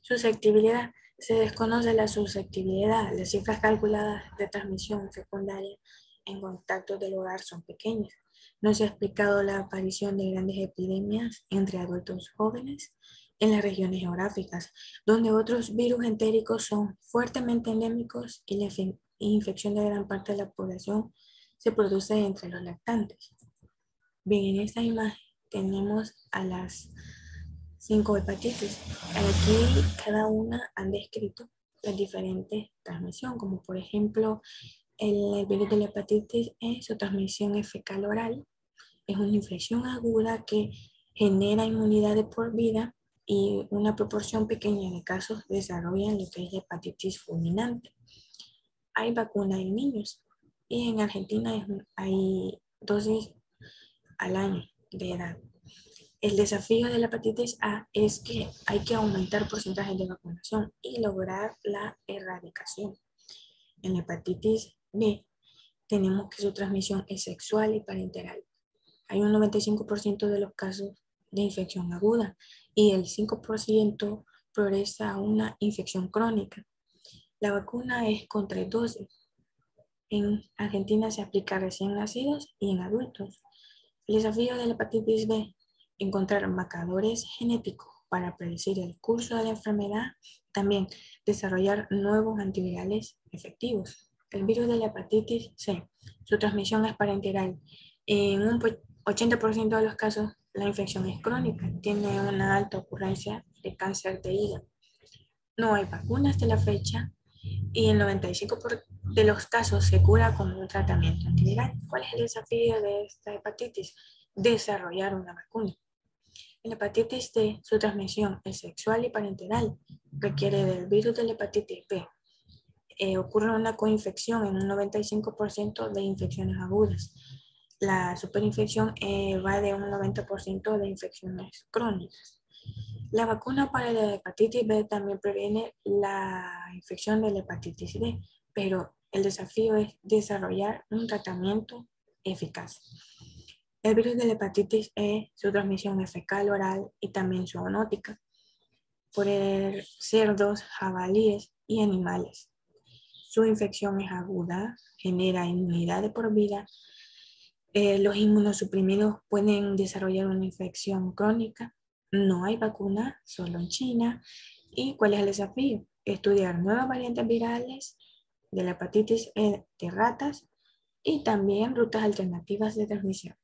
Susceptibilidad. Se desconoce la susceptibilidad. Las cifras calculadas de transmisión secundaria en contactos del hogar son pequeñas. No se ha explicado la aparición de grandes epidemias entre adultos jóvenes en las regiones geográficas, donde otros virus entéricos son fuertemente endémicos y la infección de gran parte de la población se produce entre los lactantes. Bien, en esta imagen tenemos a las 5 hepatitis. Aquí cada una han descrito las diferentes transmisiones, como por ejemplo el virus de la hepatitis E, su transmisión es fecal oral, es una infección aguda que genera inmunidad de por vida y una proporción pequeña de casos desarrollan lo que es hepatitis fulminante. Hay vacuna en niños y en Argentina hay dosis al año de edad. El desafío de la hepatitis A es que hay que aumentar porcentajes de vacunación y lograr la erradicación. En la hepatitis B tenemos que su transmisión es sexual y parenteral. Hay un 95% de los casos de infección aguda y el 5% progresa a una infección crónica. La vacuna es con 3 dosis. En Argentina se aplica a recién nacidos y en adultos. El desafío de la hepatitis B, encontrar marcadores genéticos para predecir el curso de la enfermedad, también desarrollar nuevos antivirales efectivos. El virus de la hepatitis C, su transmisión es parenteral. En un 80% de los casos, la infección es crónica, tiene una alta ocurrencia de cáncer de hígado. No hay vacunas hasta la fecha y el 95% de los casos se cura con un tratamiento antiviral. ¿Cuál es el desafío de esta hepatitis? Desarrollar una vacuna. En la hepatitis D, su transmisión es sexual y parenteral. Requiere del virus de la hepatitis B. Ocurre una coinfección en un 95% de infecciones agudas. La superinfección va de un 90% de infecciones crónicas. La vacuna para la hepatitis B también previene la infección de la hepatitis D, pero el desafío es desarrollar un tratamiento eficaz. El virus de la hepatitis E, su transmisión es fecal, oral y también zoonótica por cerdos, jabalíes y animales. Su infección es aguda, genera inmunidad de por vida. Los inmunosuprimidos pueden desarrollar una infección crónica. No hay vacuna, solo en China. ¿Y cuál es el desafío? Estudiar nuevas variantes virales de la hepatitis E de ratas y también rutas alternativas de transmisión.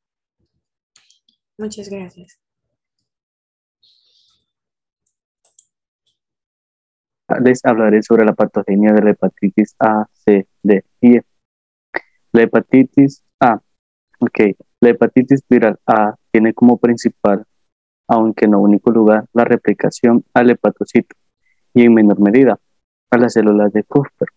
Muchas gracias. Les hablaré sobre la patogenia de la hepatitis A, C, D y E. La hepatitis A. Ok, la hepatitis viral A tiene como principal, aunque no único lugar, la replicación al hepatocito y en menor medida a las células de Kupffer.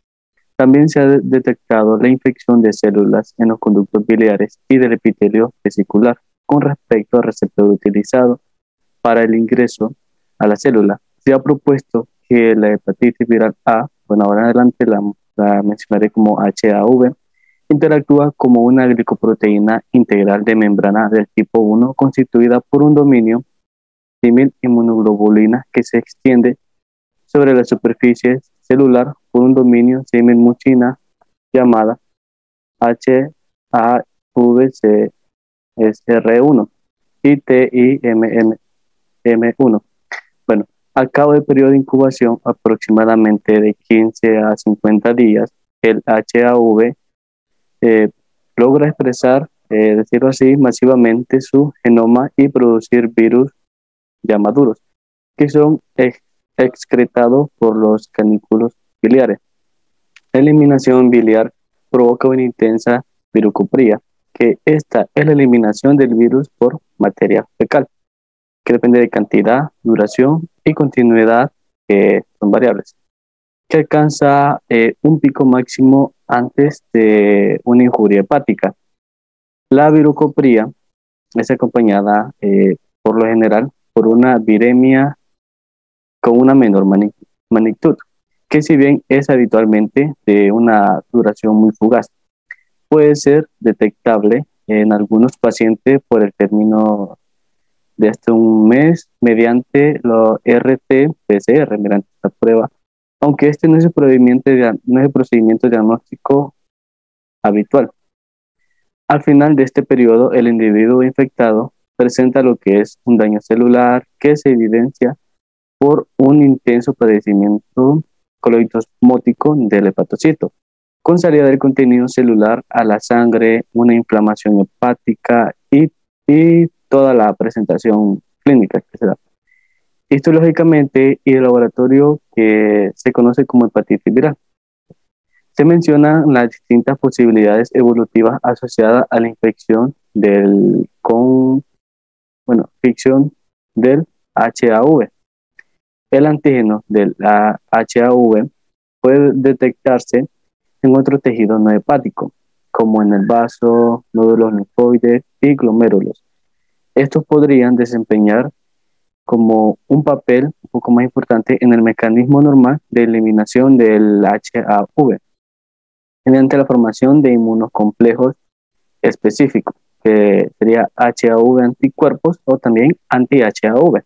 También se ha detectado la infección de células en los conductos biliares y del epitelio vesicular con respecto al receptor utilizado para el ingreso a la célula. Se ha propuesto que la hepatitis viral A, bueno, ahora en adelante la mencionaré como HAV, interactúa como una glicoproteína integral de membrana del tipo 1 constituida por un dominio símil inmunoglobulina que se extiende sobre la superficie celular por un dominio símil mucina llamada HAVCSR1 y TIMM1. Bueno, al cabo del periodo de incubación, aproximadamente de 15 a 50 días, el HAV logra expresar, decirlo así, masivamente su genoma y producir virus ya maduros, que son excretados por los canículos biliares. La eliminación biliar provoca una intensa virocopría, que esta es la eliminación del virus por materia fecal, que depende de cantidad, duración y continuidad, que son variables, que alcanza un pico máximo antes de una injuria hepática. La virocopría es acompañada por lo general por una viremia con una menor magnitud, que si bien es habitualmente de una duración muy fugaz, puede ser detectable en algunos pacientes por el término de hasta un mes mediante lo RT-PCR, mediante esta prueba, aunque este no es el procedimiento diagnóstico habitual. Al final de este periodo, el individuo infectado presenta lo que es un daño celular que se evidencia por un intenso padecimiento coloidosmótico del hepatocito, con salida del contenido celular a la sangre, una inflamación hepática y toda la presentación clínica que se da. Histológicamente y el laboratorio que se conoce como hepatitis viral. Se mencionan las distintas posibilidades evolutivas asociadas a la infección con bueno, ficción del HAV. El antígeno del HAV puede detectarse en otro tejido no hepático, como en el vaso, nódulos linfoides y glomérulos. Estos podrían desempeñar como un papel un poco más importante en el mecanismo normal de eliminación del HAV, mediante la formación de inmunocomplejos específicos, que sería HAV anticuerpos o también anti-HAV.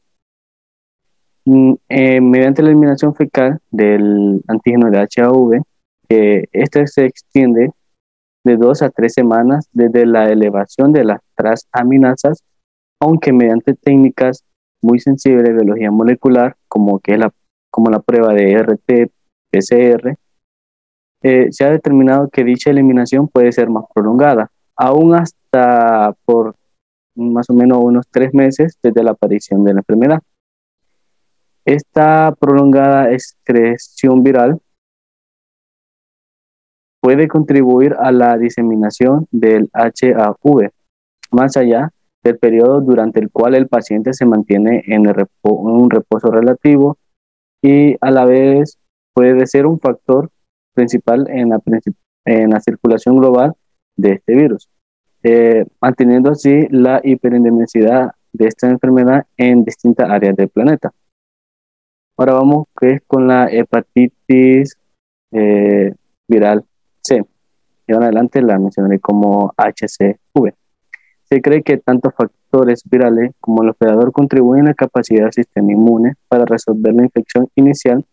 Mediante la eliminación fecal del antígeno de HAV, este se extiende de 2 a 3 semanas desde la elevación de las transaminasas, aunque mediante técnicas muy sensibles de biología molecular, como la prueba de RT-PCR, se ha determinado que dicha eliminación puede ser más prolongada, aún hasta por más o menos unos 3 meses desde la aparición de la enfermedad. Esta prolongada excreción viral puede contribuir a la diseminación del HAV, más allá del periodo durante el cual el paciente se mantiene en un reposo relativo, y a la vez puede ser un factor principal en la circulación global de este virus, manteniendo así la hiperendemicidad de esta enfermedad en distintas áreas del planeta. Ahora vamos con la hepatitis viral C. Y ahora adelante la mencionaré como HCV. Se cree que tanto factores virales como el hospedador contribuyen a la capacidad del sistema inmune para resolver la infección inicial,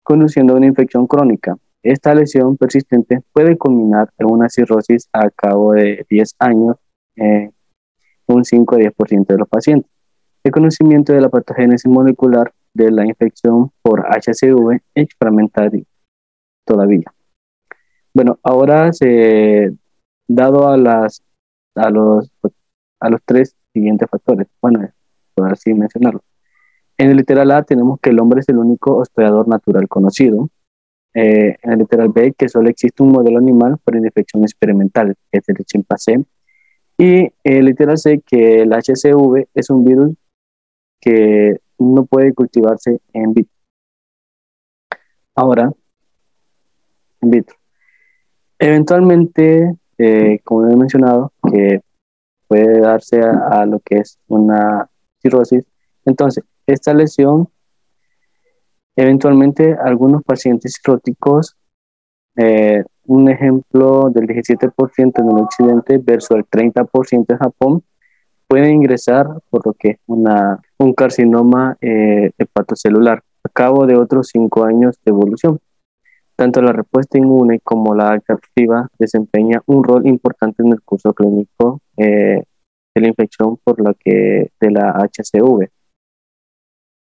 conduciendo a una infección crónica. Esta lesión persistente puede culminar en una cirrosis a cabo de 10 años, un 5 a 10% de los pacientes. El conocimiento de la patogénesis molecular de la infección por HCV es experimental todavía. Bueno, ahora dado a los 3 siguientes factores, bueno, por así mencionarlo. En el literal A tenemos que el hombre es el único hospedador natural conocido. En el literal B, que solo existe un modelo animal para una infección experimental, que es el chimpancé. Y el literal C, que el HCV es un virus que no puede cultivarse en vitro. Ahora, en vitro. Eventualmente, como he mencionado, que puede darse a lo que es una cirrosis. Entonces, esta lesión, eventualmente, algunos pacientes cirróticos, un ejemplo del 17% en el occidente versus el 30% en Japón, pueden ingresar por lo que es un carcinoma hepatocelular a cabo de otros 5 años de evolución. Tanto la respuesta inmune como la adaptativa desempeña un rol importante en el curso clínico de la infección por lo que de la HCV.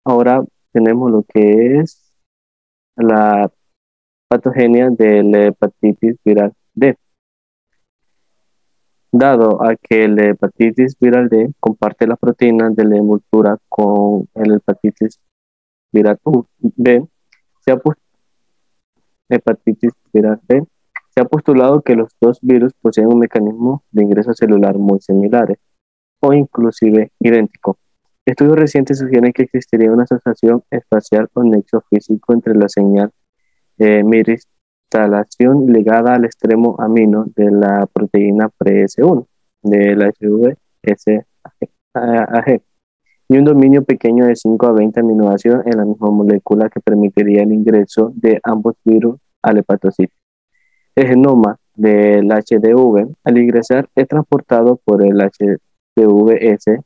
Ahora tenemos lo que es la patogenia de la hepatitis viral D. Dado a que la hepatitis viral D comparte las proteínas de la envoltura con el hepatitis viral B, se ha hepatitis viral B, se ha postulado que los dos virus poseen un mecanismo de ingreso celular muy similares o inclusive idéntico. Estudios recientes sugieren que existiría una asociación espacial o nexo físico entre la señal meristalación ligada al extremo amino de la proteína PreS1 del HVSAG y un dominio pequeño de 5 a 20 aminoácidos en la misma molécula que permitiría el ingreso de ambos virus al hepatocito. El genoma del HDV, al ingresar, es transportado por el HDVS,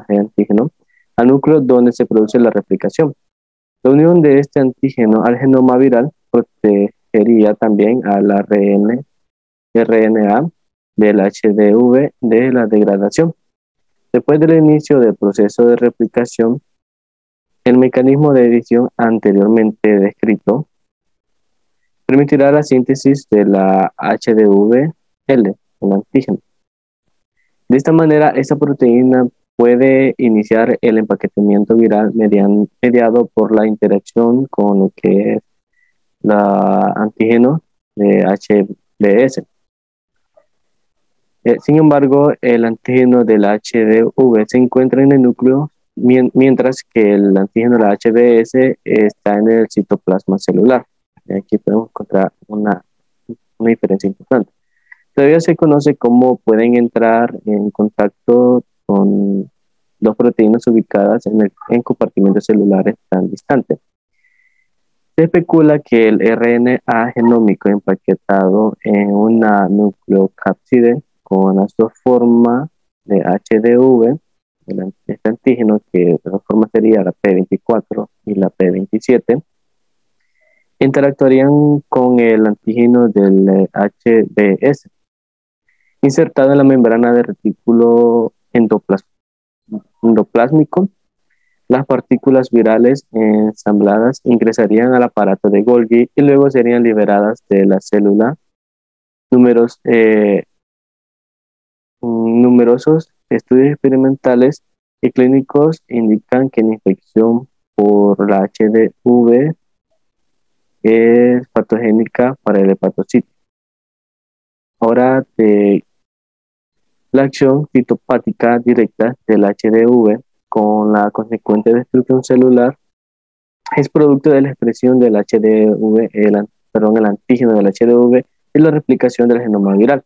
antígeno, al núcleo donde se produce la replicación. La unión de este antígeno al genoma viral protegería también al RNA del HDV de la degradación. Después del inicio del proceso de replicación, el mecanismo de edición anteriormente descrito permitirá la síntesis de la HDVL, el antígeno. De esta manera, esta proteína puede iniciar el empaquetamiento viral mediado por la interacción con lo que es la antígeno de HBS. Sin embargo, el antígeno del HDV se encuentra en el núcleo, mientras que el antígeno del HBS está en el citoplasma celular. Aquí podemos encontrar una diferencia importante. Todavía se conoce cómo pueden entrar en contacto con dos proteínas ubicadas en compartimentos celulares tan distantes. Se especula que el RNA genómico empaquetado en una nucleocápside con las dos formas de HDV, este antígeno, que la forma sería la P24 y la P27, interactuarían con el antígeno del HBS, insertado en la membrana del retículo endoplásmico. Las partículas virales ensambladas ingresarían al aparato de Golgi y luego serían liberadas de la célula. Numerosos estudios experimentales y clínicos indican que la infección por la HDV es patogénica para el hepatocito. Ahora, la acción citopática directa del HDV con la consecuente destrucción celular es producto de la expresión del HDV, el antígeno del HDV y la replicación del genoma viral.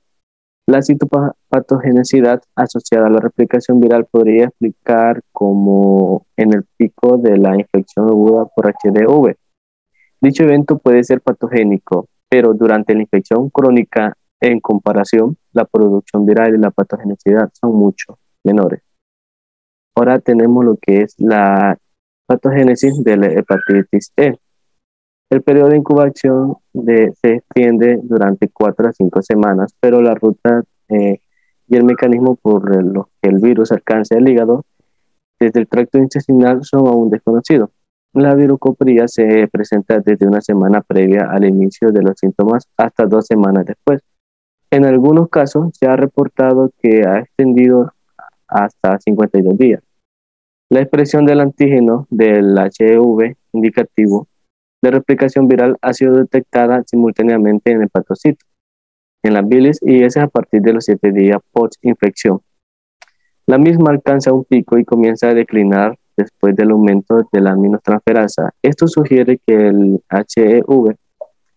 La citopatogenicidad asociada a la replicación viral podría explicar como en el pico de la infección aguda por HDV. Dicho evento puede ser patogénico, pero durante la infección crónica, en comparación, la producción viral y la patogenicidad son mucho menores. Ahora tenemos lo que es la patogénesis de la hepatitis E. El periodo de incubación se extiende durante 4 a 5 semanas, pero la ruta y el mecanismo por los que el virus alcanza el hígado desde el tracto intestinal son aún desconocidos. La virocopría se presenta desde una semana previa al inicio de los síntomas hasta 2 semanas después. En algunos casos se ha reportado que ha extendido hasta 52 días. La expresión del antígeno del HEV indicativo de replicación viral ha sido detectada simultáneamente en el hepatocito, en la bilis y ese es a partir de los 7 días post-infección. La misma alcanza un pico y comienza a declinar después del aumento de la aminotransferasa. Esto sugiere que el HEV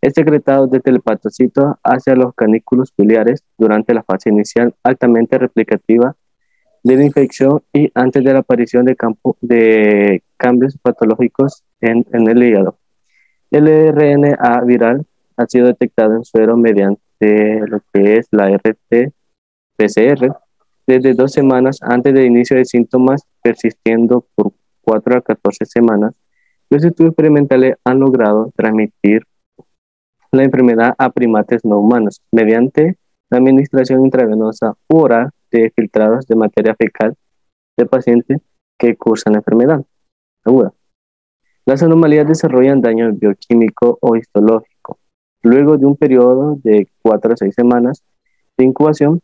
es secretado desde el hepatocito hacia los canículos biliares durante la fase inicial altamente replicativa de la infección y antes de la aparición de cambios patológicos en el hígado. El RNA viral ha sido detectado en suero mediante lo que es la RT-PCR desde 2 semanas antes del inicio de síntomas, persistiendo por 4 a 14 semanas. Los estudios experimentales han logrado transmitir la enfermedad a primates no humanos mediante la administración intravenosa u oral de filtrados de materia fecal de pacientes que cursan la enfermedad aguda. Las anomalías desarrollan daño bioquímico o histológico. Luego de un periodo de 4 a 6 semanas de incubación,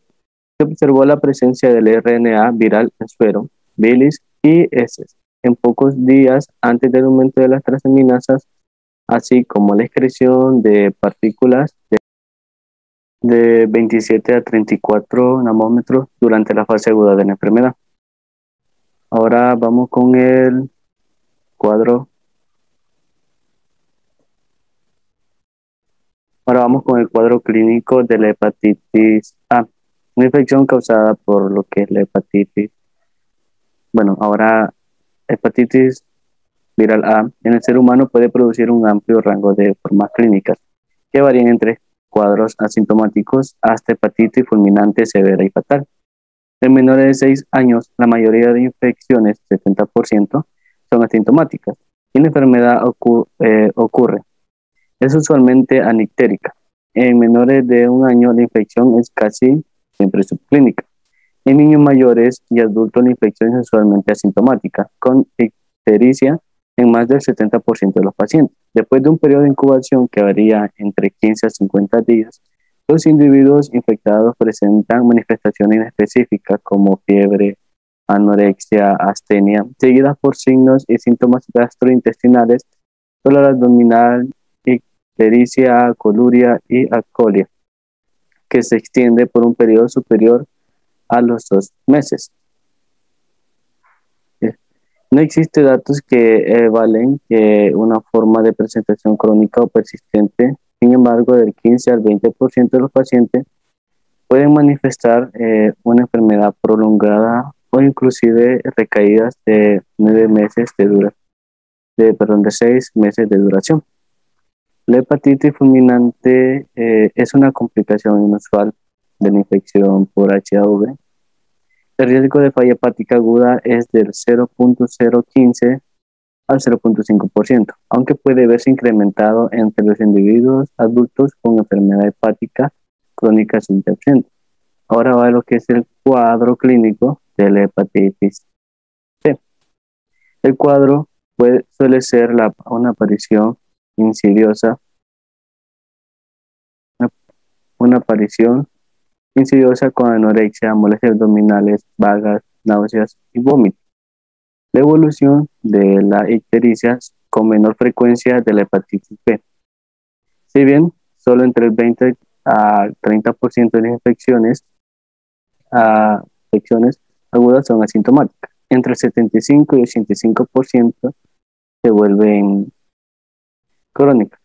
se observó la presencia del RNA viral en suero, bilis y heces en pocos días antes del aumento de las transaminasas, así como la excreción de partículas de 27 a 34 nanómetros durante la fase aguda de la enfermedad. Ahora vamos con el cuadro. Ahora vamos con el cuadro clínico de la hepatitis A, una infección causada por lo que es la hepatitis. Bueno, ahora hepatitis viral A en el ser humano puede producir un amplio rango de formas clínicas que varían entre cuadros asintomáticos hasta hepatitis fulminante, severa y fatal. En menores de 6 años, la mayoría de infecciones, 70%, son asintomáticas y la enfermedad ocurre. Es usualmente anictérica. En menores de 1 año, la infección es casi siempre subclínica. En niños mayores y adultos, la infección es usualmente asintomática, con ictericia en más del 70% de los pacientes. Después de un periodo de incubación que varía entre 15 a 50 días, los individuos infectados presentan manifestaciones inespecíficas como fiebre, anorexia, astenia, seguidas por signos y síntomas gastrointestinales, dolor abdominal, ictericia, coluria y alcoholia. que se extiende por un periodo superior a los 2 meses. No existe datos que valen que una forma de presentación crónica o persistente. Sin embargo, del 15 al 20% de los pacientes pueden manifestar una enfermedad prolongada o inclusive recaídas de 9 meses de 6 meses de duración. La hepatitis fulminante es una complicación inusual de la infección por HIV. El riesgo de falla hepática aguda es del 0.015 al 0.5%, aunque puede verse incrementado entre los individuos adultos con enfermedad hepática crónica subyacente. Ahora va lo que es el cuadro clínico de la hepatitis C. El cuadro suele ser una aparición insidiosa, una aparición insidiosa con anorexia, molestias abdominales, vagas, náuseas y vómitos. La evolución de la ictericia con menor frecuencia de la hepatitis B. Si bien solo entre el 20 a 30% de las infecciones agudas son asintomáticas, entre el 75 y 85% se vuelven crónicas.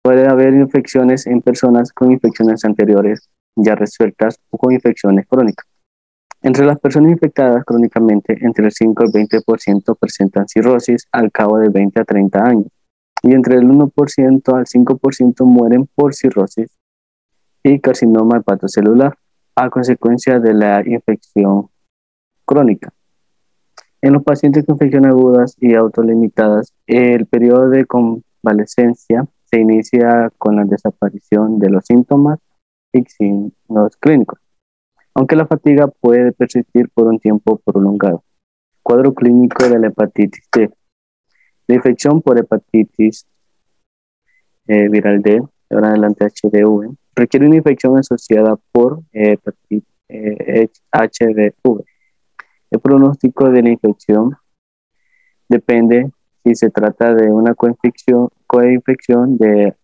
Puede haber infecciones en personas con infecciones anteriores ya resueltas o con infecciones crónicas. Entre las personas infectadas crónicamente, entre el 5 al 20% presentan cirrosis al cabo de 20 a 30 años, y entre el 1% al 5% mueren por cirrosis y carcinoma hepatocelular a consecuencia de la infección crónica. En los pacientes con infecciones agudas y autolimitadas, el periodo de convalescencia se inicia con la desaparición de los síntomas y signos clínicos, aunque la fatiga puede persistir por un tiempo prolongado. Cuadro clínico de la hepatitis D. La infección por hepatitis viral D, de ahora en adelante HDV, requiere una infección asociada por hepatitis HDV. El pronóstico de la infección depende si se trata de una coinfección de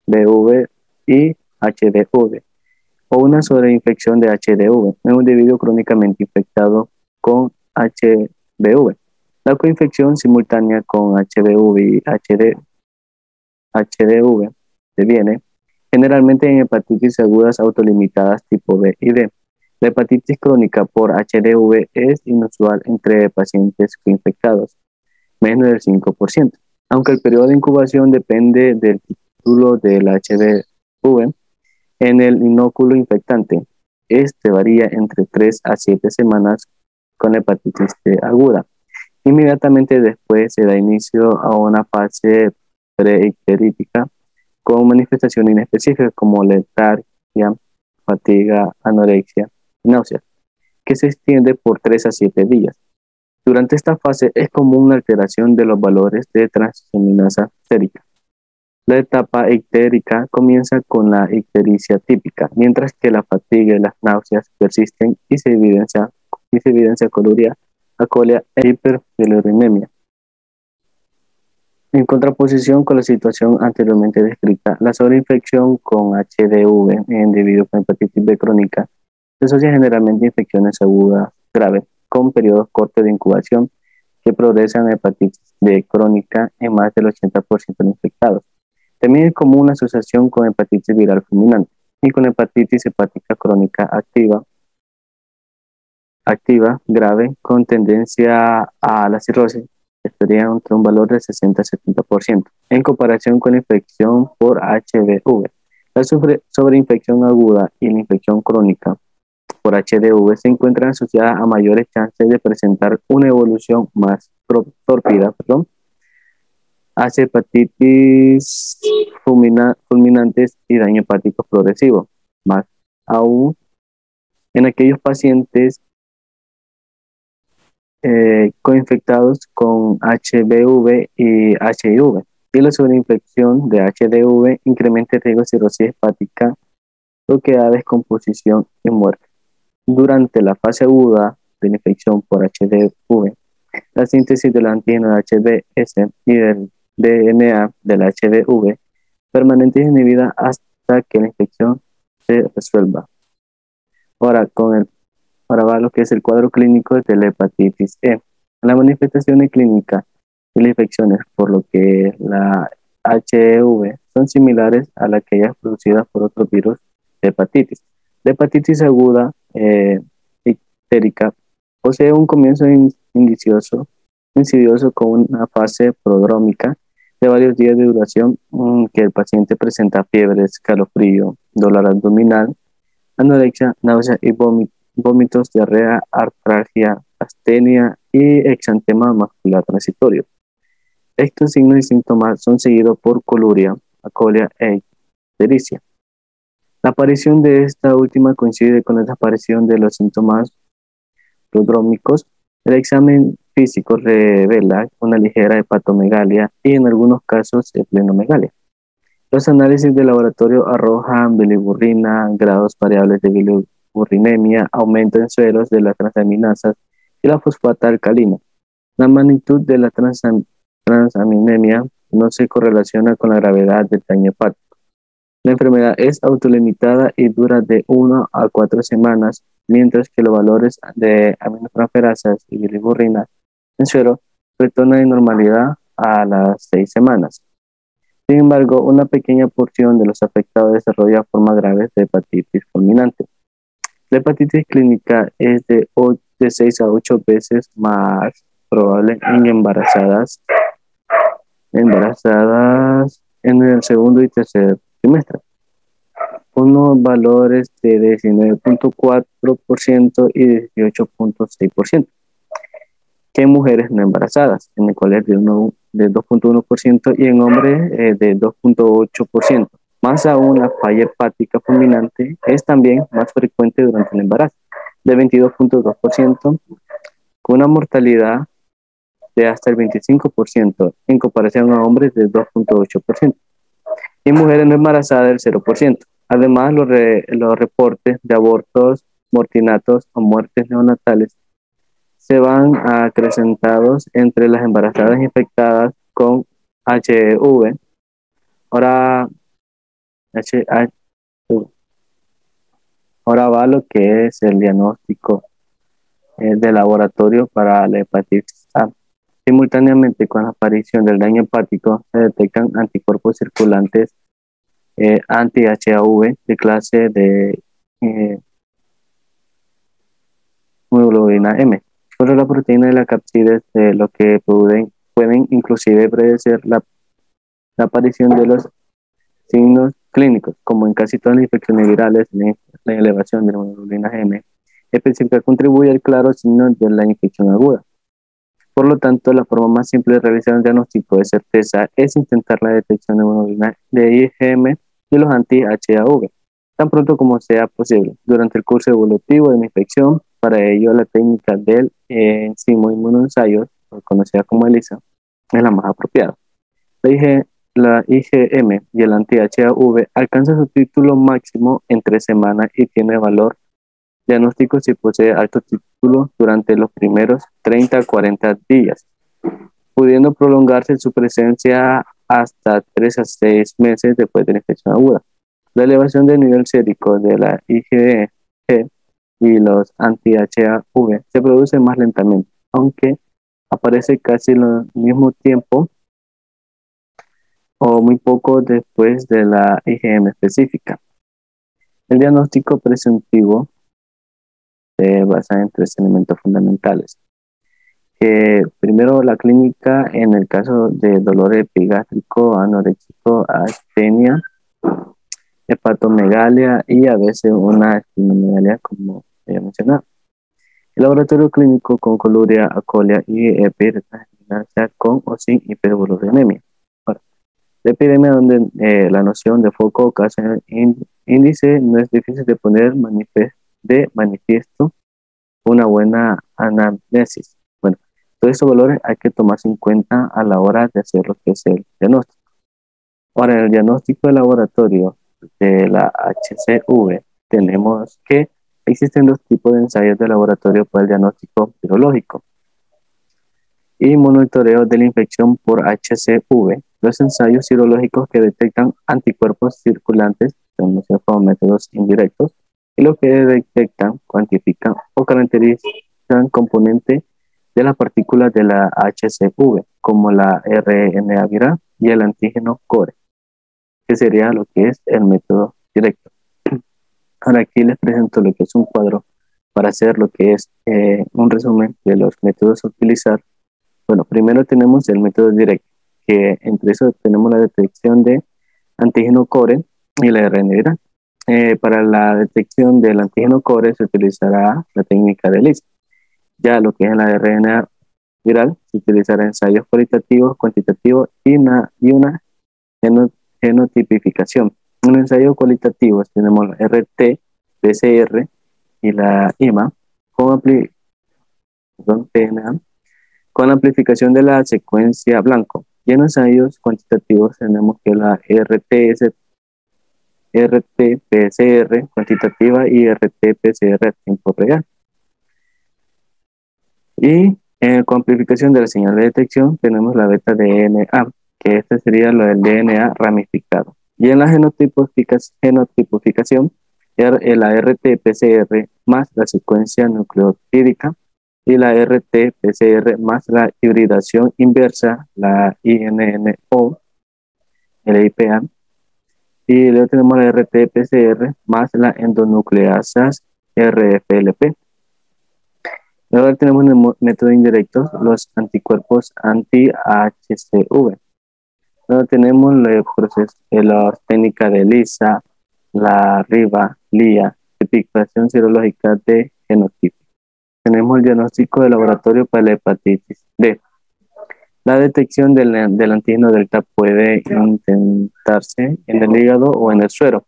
HBV y HDV o una sobreinfección de HDV en un individuo crónicamente infectado con HBV. La coinfección simultánea con HBV y HDV deviene generalmente en hepatitis agudas autolimitadas tipo B y D. La hepatitis crónica por HDV es inusual entre pacientes infectados, menos del 5%, aunque el periodo de incubación depende del título del HBV en el inóculo infectante. Este varía entre 3 a 7 semanas con hepatitis C aguda. Inmediatamente después se da inicio a una fase preicterítica con manifestaciones inespecíficas como letargia, fatiga, anorexia y náuseas, que se extiende por 3 a 7 días. Durante esta fase es común la alteración de los valores de transaminasa sérica. La etapa ictérica comienza con la ictericia típica, mientras que la fatiga y las náuseas persisten y se evidencia coluria, acolia e hiperbilirubinemia. En contraposición con la situación anteriormente descrita, la sobreinfección con HDV en individuos con hepatitis B crónica se asocia generalmente a infecciones agudas graves con periodos cortos de incubación que progresan a hepatitis B crónica en más del 80% de infectados. También es común la asociación con hepatitis viral fulminante y con hepatitis hepática crónica activa grave con tendencia a la cirrosis, estaría entre un valor de 60 a 70%, en comparación con la infección por HBV. La sobreinfección aguda y la infección crónica por HDV se encuentran asociadas a mayores chances de presentar una evolución más tórpida, hacia hepatitis fulminantes y daño hepático progresivo, más aún en aquellos pacientes coinfectados con HBV y HIV. Y la sobreinfección de HDV incrementa el riesgo de cirrosis hepática, lo que da descomposición y muerte. Durante la fase aguda de la infección por HDV, la síntesis del antígeno de HBs y del DNA del HBV permanente y inhibida hasta que la infección se resuelva. Ahora, ahora va lo que es el cuadro clínico de la hepatitis E. Las manifestaciones clínicas de las infecciones, por lo que la HEV, son similares a las que aquellas producidas por otros virus de hepatitis. La hepatitis aguda ictérica posee un comienzo insidioso con una fase prodrómica de varios días de duración, que el paciente presenta fiebre, escalofrío, dolor abdominal, anorexia, náusea y vómitos, diarrea, artralgia, astenia y exantema macular transitorio. Estos signos y síntomas son seguidos por coluria, acolia e ictericia. La aparición de esta última coincide con la aparición de los síntomas prodrómicos. El examen físico revela una ligera hepatomegalia y en algunos casos esplenomegalia. Los análisis de laboratorio arrojan biliburrina, grados variables de biliburrinemia, aumento en sueros de las transaminasas y la fosfata alcalina. La magnitud de la transaminemia no se correlaciona con la gravedad del daño hepático. La enfermedad es autolimitada y dura de 1 a 4 semanas, mientras que los valores de aminotransferasas y biliburrina en suero retornan en normalidad a las 6 semanas. Sin embargo, una pequeña porción de los afectados desarrolla formas graves de hepatitis fulminante. La hepatitis clínica es de 6 a 8 veces más probable en embarazadas en el segundo y tercer trimestre, unos valores de 19.4% y 18.6%, que en mujeres no embarazadas, en el cual es de 2.1% y en hombres de 2.8%. Más aún, la falla hepática fulminante es también más frecuente durante el embarazo, de 22.2%, con una mortalidad de hasta el 25%, en comparación a hombres de 2.8%, y mujeres no embarazadas del 0%. Además, los reportes de abortos, mortinatos o muertes neonatales se van acrecentados entre las embarazadas infectadas con HIV. Ahora, ahora va lo que es el diagnóstico de laboratorio para la hepatitis A. Simultáneamente con la aparición del daño hepático, se detectan anticuerpos circulantes anti-HAV de clase de hemoglobina M, sobre la proteína de la capsides, lo que pueden inclusive predecir la aparición de los signos clínicos, como en casi todas las infecciones virales. La elevación de la hemoglobina M específica contribuye al claro signo de la infección aguda. Por lo tanto, la forma más simple de realizar un diagnóstico de certeza es intentar la detección de hemoglobina de IgM y los anti-HAV, tan pronto como sea posible, durante el curso evolutivo de la infección. Para ello, la técnica del enzimo inmunoensayo, conocida como ELISA, es la más apropiada. La IgM y el anti-HAV alcanza su título máximo en 3 semanas y tiene valor diagnóstico si posee alto título durante los primeros 30 a 40 días, pudiendo prolongarse su presencia hasta 3 a 6 meses después de la infección aguda. La elevación del nivel sérico de la IgG y los anti-HAV se produce más lentamente, aunque aparece casi al mismo tiempo o muy poco después de la IgM específica. El diagnóstico presuntivo se basa en 3 elementos fundamentales. Primero, la clínica en el caso de dolor epigástrico, anoréxico, astenia, hepatomegalia y a veces una esplenomegalia, como ya mencionado. El laboratorio clínico con coluria, acolia y epidemiología con o sin hiperbilirubinemia. La epidemia, donde la noción de foco o caso índice no es difícil de poner de manifiesto una buena anamnesis. Bueno, todos estos valores hay que tomarse en cuenta a la hora de hacer lo que es el diagnóstico. Ahora, en el diagnóstico de laboratorio de la HCV, tenemos que existen 2 tipos de ensayos de laboratorio para el diagnóstico virológico y monitoreo de la infección por HCV. los ensayos serológicos que detectan anticuerpos circulantes, conocidos como métodos indirectos, y los que detectan, cuantifican o caracterizan componentes de las partículas de la HCV, como la RNA viral y el antígeno core, que sería lo que es el método directo. Ahora aquí les presento lo que es un cuadro para hacer lo que es un resumen de los métodos a utilizar. Bueno, primero tenemos el método directo, que entre eso tenemos la detección de antígeno core y la RNA viral. Para la detección del antígeno core se utilizará la técnica de ELISA. Ya lo que es la RNA viral se utilizará ensayos cualitativos, cuantitativos y una genotipificación. Un ensayo cualitativo tenemos la RT-PCR y la IMA con, PNA, con amplificación de la secuencia blanco. Y en ensayos cuantitativos tenemos que la RT-PCR cuantitativa y RT-PCR a tiempo real. Y con amplificación de la señal de detección tenemos la beta DNA, que este sería lo del DNA ramificado. Y en la genotipificación, la RT-PCR más la secuencia nucleotídica y la RT-PCR más la hibridación inversa, la INNO, el IPA, y luego tenemos la RT-PCR más la endonucleasas RFLP. Luego tenemos en el método indirecto los anticuerpos anti-HCV. Luego tenemos las técnicas de ELISA, la RIVA, LIA, tipificación serológica de genotipo. Tenemos el diagnóstico de laboratorio para la hepatitis D. La detección del antígeno delta puede intentarse en el hígado o en el suero,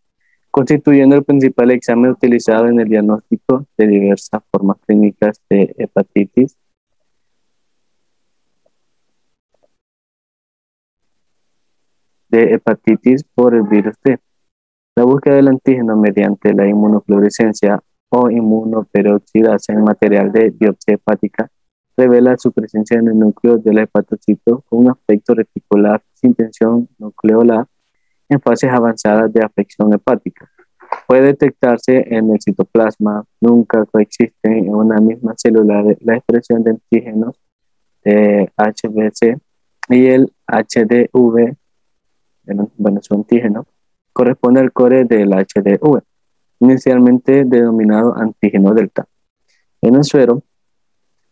constituyendo el principal examen utilizado en el diagnóstico de diversas formas clínicas de hepatitis por el virus D. La búsqueda del antígeno mediante la inmunofluorescencia o inmunoperoxidasa en material de biopsia hepática revela su presencia en el núcleo del hepatocito con un aspecto reticular sin tensión nucleolar en fases avanzadas de afección hepática. Puede detectarse en el citoplasma, nunca coexisten en una misma célula la expresión de antígenos HBC y el HDV, bueno, su antígeno, corresponde al core del HDV, inicialmente denominado antígeno delta. En el suero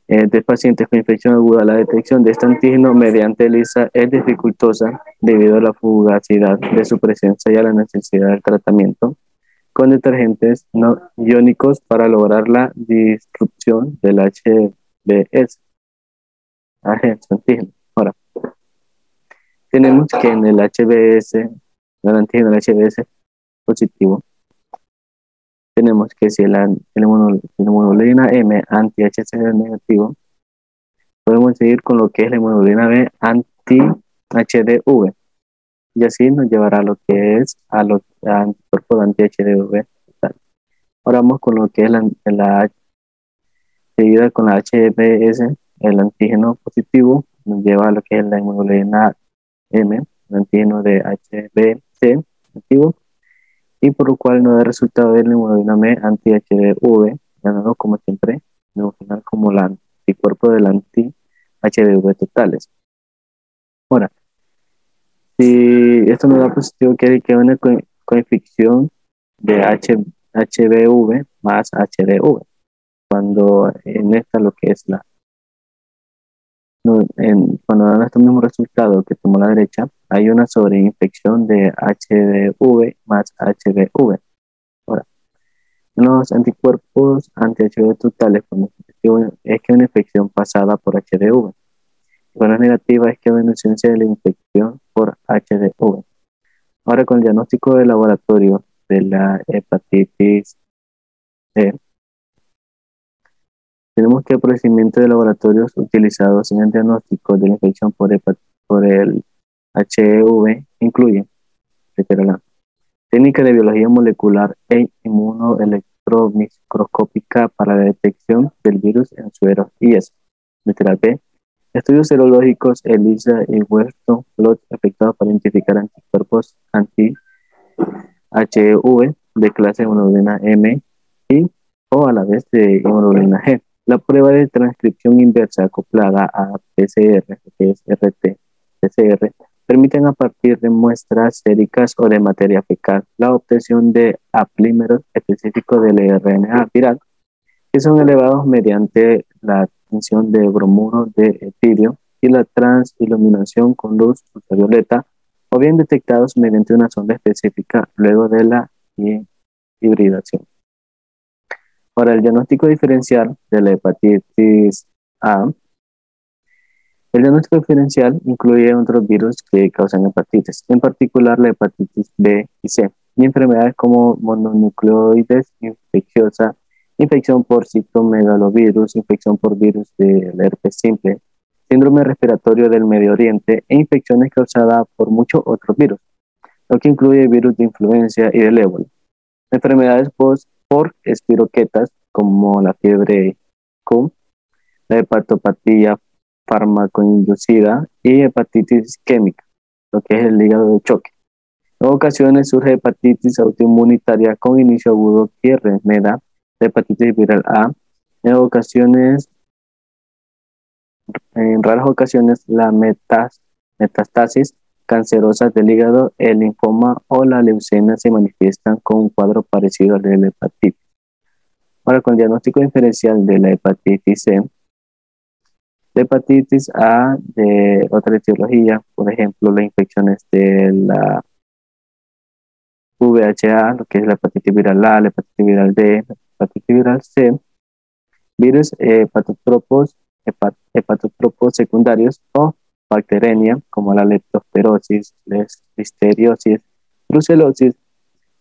de pacientes con infección aguda, la detección de este antígeno mediante ELISA es dificultosa debido a la fugacidad de su presencia y a la necesidad del tratamiento con detergentes no iónicos para lograr la disrupción del HBS. Antígeno. Ahora, tenemos que en el HBS, el antígeno del HBS positivo, tenemos que si la inmunoglobulina M anti-HCV negativo, podemos seguir con lo que es la inmunoglobulina B anti-HDV. Y así nos llevará a lo que es a los anticuerpos anti-HDV. Ahora vamos con lo que es la seguida con la HBS, el antígeno positivo, nos lleva a lo que es la inmunoglobulina M, el antígeno de HBC negativo, y por lo cual no da resultado de la inmunoglobulina M anti-HDV, ganando como siempre, final como el anticuerpo del anti-HDV totales. Ahora, si esto no da positivo, quiere que una coeficción de HBV más HDV. Cuando en esta lo que es cuando dan estos mismos resultados que tomó la derecha, hay una sobreinfección de HDV más HBV. Ahora, los anticuerpos anti-HBV totales, cuando es que una infección pasada por HDV. Cuando es negativa es que hay una ausencia de la infección por HDV. Ahora, con el diagnóstico de laboratorio de la hepatitis C, tenemos que el procedimiento de laboratorios utilizados en el diagnóstico de la infección por el HEV incluyen técnica de biología molecular e inmunoelectromicroscópica para la detección del virus en sueros y es letra B, Estudios serológicos ELISA y Western blot efectuados para identificar anticuerpos anti-HIV de clase hemoglobina M y o a la vez de hemoglobina G. La prueba de transcripción inversa acoplada a PCR, que es RT-PCR, permiten a partir de muestras séricas o de materia fecal la obtención de apímeros específicos del RNA viral, que son elevados mediante la tinción de bromuro de etilio y la transiluminación con luz ultravioleta, o bien detectados mediante una sonda específica luego de la hibridación. Para el diagnóstico diferencial de la hepatitis A, el diagnóstico diferencial incluye otros virus que causan hepatitis, en particular la hepatitis B y C, y enfermedades como mononucleoides infecciosa, infección por citomegalovirus, infección por virus del herpes simple, síndrome respiratorio del Medio Oriente e infecciones causadas por muchos otros virus, lo que incluye virus de influenza y del ébola. Enfermedades por espiroquetas como la fiebre Q, la hepatopatía farmacoinducida y hepatitis isquémica, lo que es el hígado de choque. En ocasiones surge hepatitis autoinmunitaria con inicio agudo que remeda la hepatitis viral A. En raras ocasiones, la metastasis cancerosa del hígado, el linfoma o la leucemia se manifiestan con un cuadro parecido al de la hepatitis. Ahora, con el diagnóstico diferencial de la hepatitis C, la hepatitis A de otra etiología, por ejemplo, las infecciones de la VHA, lo que es la hepatitis viral A, la hepatitis viral D, la hepatitis viral C, virus hepatotropos secundarios o bacteremia, como la leptospirosis, listeriosis, brucelosis,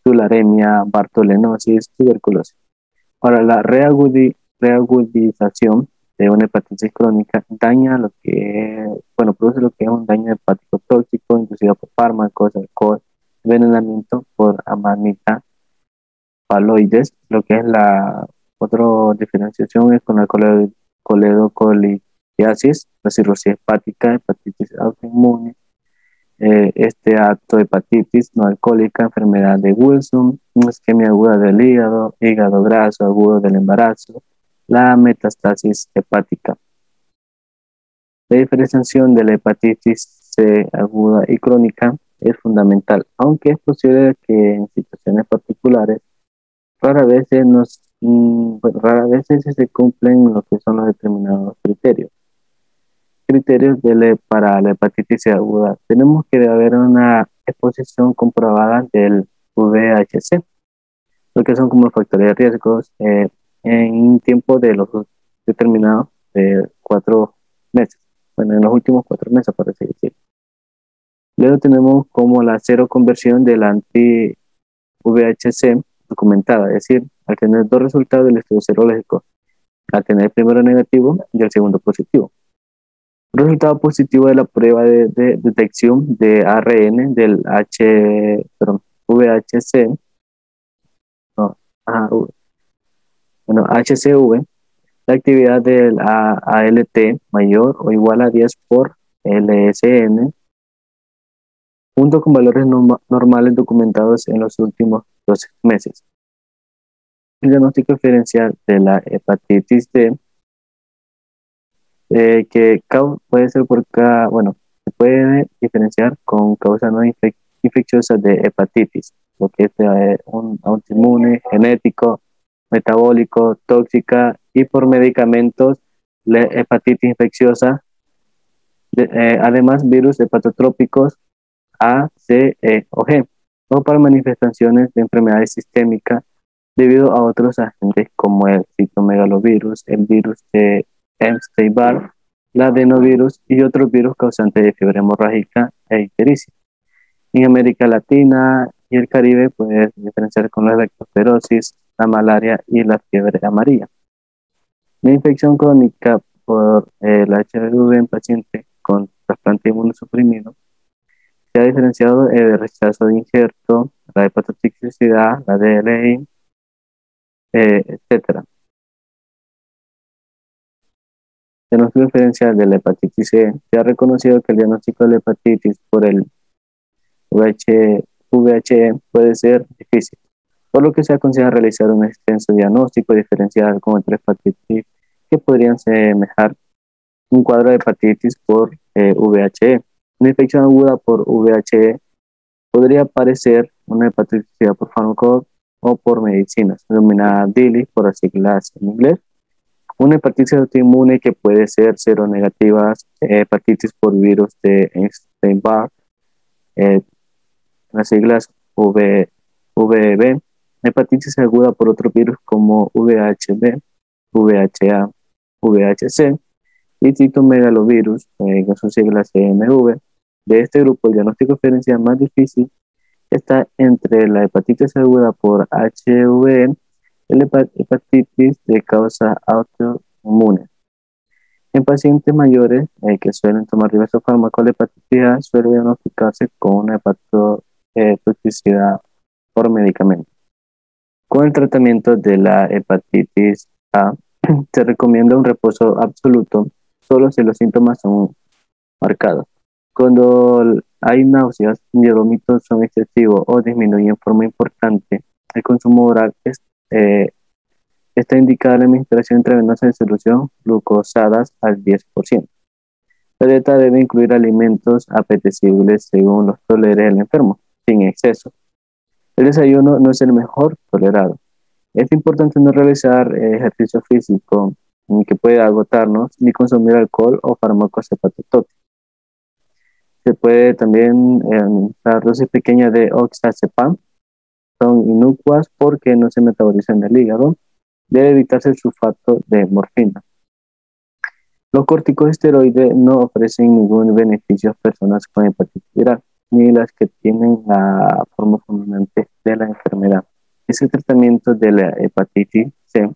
tularemia, bartolenosis, tuberculosis. Ahora, la reagudización de una hepatitis crónica daña lo que, produce lo que es un daño hepático tóxico inducido por fármacos, alcohol, envenenamiento por amanita paloides. Lo que es la otra diferenciación es con la coledocolidiasis, la cirrosis hepática, hepatitis autoinmune, esteatohepatitis no alcohólica, enfermedad de Wilson, una isquemia aguda del hígado, hígado graso agudo del embarazo, la metastasis hepática. La diferenciación de la hepatitis C aguda y crónica es fundamental, aunque es posible que en situaciones particulares rara vez se cumplen lo que son los determinados criterios. Para la hepatitis C aguda, tenemos que haber una exposición comprobada del VHC, lo que son como factores de riesgos en un tiempo de los determinados de 4 meses. Bueno, en los últimos 4 meses, por así decirlo. Luego tenemos como la cero conversión del anti-VHC documentada, es decir, al tener dos resultados del estudio serológico, al tener el primero negativo y el segundo positivo. Un resultado positivo de la prueba de detección de ARN del VHC, HCV, la actividad del ALT mayor o igual a 10 por LSN, junto con valores normales documentados en los últimos 12 meses. El diagnóstico diferencial de la hepatitis D, que puede ser se puede diferenciar con causa no infecciosa de hepatitis, lo que es un autoinmune, genético, metabólico, tóxica y por medicamentos, la hepatitis infecciosa, además virus hepatotrópicos A, C, E o G, o para manifestaciones de enfermedades sistémicas debido a otros agentes como el citomegalovirus, el virus de Epstein-Barr, la adenovirus y otros virus causantes de fiebre hemorrágica e ictericia. En América Latina y el Caribe puede diferenciar con la leptospirosis, la malaria y la fiebre amarilla. La infección crónica por el HIV en pacientes con trasplante inmunosuprimido se ha diferenciado de rechazo de injerto, la hepatotoxicidad, la DLI, etc. diagnóstico diferencial de la hepatitis C, se ha reconocido que el diagnóstico de la hepatitis por el VHE puede ser difícil, por lo que se aconseja realizar un extenso diagnóstico diferencial con otras hepatitis que podrían semejar un cuadro de hepatitis por VHE. Una infección aguda por VHE podría parecer una hepatitis por fármaco o por medicinas, denominada DILI por las siglas en inglés. Una hepatitis autoinmune que puede ser seronegativa, hepatitis por virus de Epstein-Barr, las siglas VEB, hepatitis aguda por otro virus como VHB, VHA, VHC y citomegalovirus, con sus siglas CMV. De este grupo, el diagnóstico diferencial más difícil está entre la hepatitis aguda por HVE y la hepatitis de causa autoinmune. En pacientes mayores que suelen tomar diversos fármacos, la hepatitis A suele diagnosticarse con una hepatotoxicidad por medicamento. Con el tratamiento de la hepatitis A, se recomienda un reposo absoluto solo si los síntomas son marcados. Cuando hay náuseas y vómitos son excesivos o disminuyen en forma importante, el consumo oral está indicada la administración intravenosa de solución glucosadas al 10%. La dieta debe incluir alimentos apetecibles según los tolere el enfermo, sin exceso. El desayuno no es el mejor tolerado. Es importante no realizar ejercicio físico que puede agotarnos, ni consumir alcohol o fármacos hepatotóxicos. Se puede también administrar dosis pequeñas de oxazepam. Son inocuas porque no se metabolizan en el hígado. Debe evitarse el sulfato de morfina. Los corticosteroides no ofrecen ningún beneficio a personas con hepatitis viral, ni las que tienen la forma fulminante de la enfermedad. Ese tratamiento de la hepatitis C,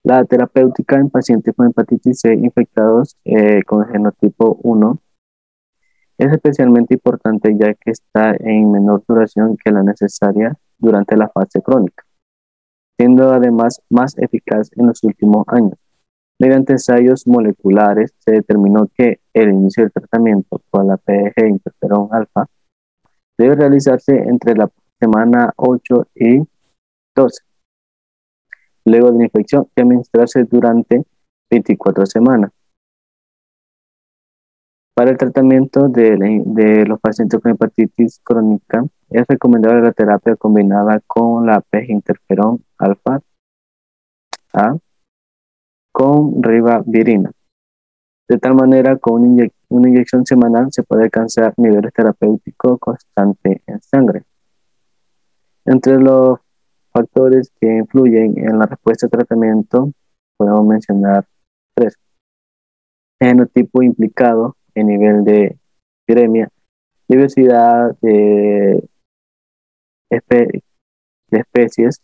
la terapéutica en pacientes con hepatitis C infectados con el genotipo 1, es especialmente importante ya que está en menor duración que la necesaria durante la fase crónica, siendo además más eficaz en los últimos años. Mediante ensayos moleculares se determinó que el inicio del tratamiento con la PEG interferón alfa debe realizarse entre la semana 8 y 12, luego de la infección, y administrarse durante 24 semanas. Para el tratamiento de los pacientes con hepatitis crónica, es recomendable la terapia combinada con la PEG interferón alfa A con ribavirina. De tal manera, con una inyección semanal se puede alcanzar niveles terapéuticos constantes en sangre. Entre los factores que influyen en la respuesta al tratamiento, podemos mencionar 3. Genotipo implicado en nivel de viremia, diversidad de especies,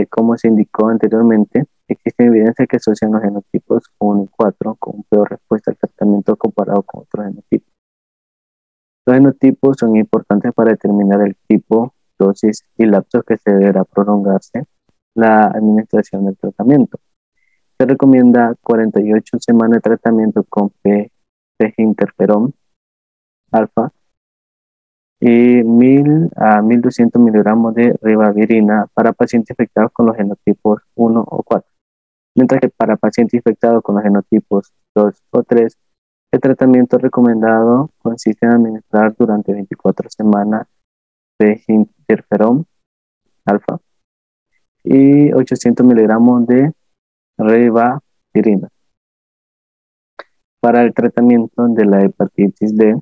como se indicó anteriormente, existen evidencias que asocian los genotipos 1 y 4 con peor respuesta al tratamiento comparado con otros genotipos. Los genotipos son importantes para determinar el tipo, dosis y lapsos que se deberá prolongarse la administración del tratamiento. Se recomienda 48 semanas de tratamiento con PEG interferón alfa y 1000 a 1200 miligramos de ribavirina para pacientes infectados con los genotipos 1 o 4, mientras que para pacientes infectados con los genotipos 2 o 3, el tratamiento recomendado consiste en administrar durante 24 semanas de interferón alfa y 800 miligramos de ribavirina. Para el tratamiento de la hepatitis D,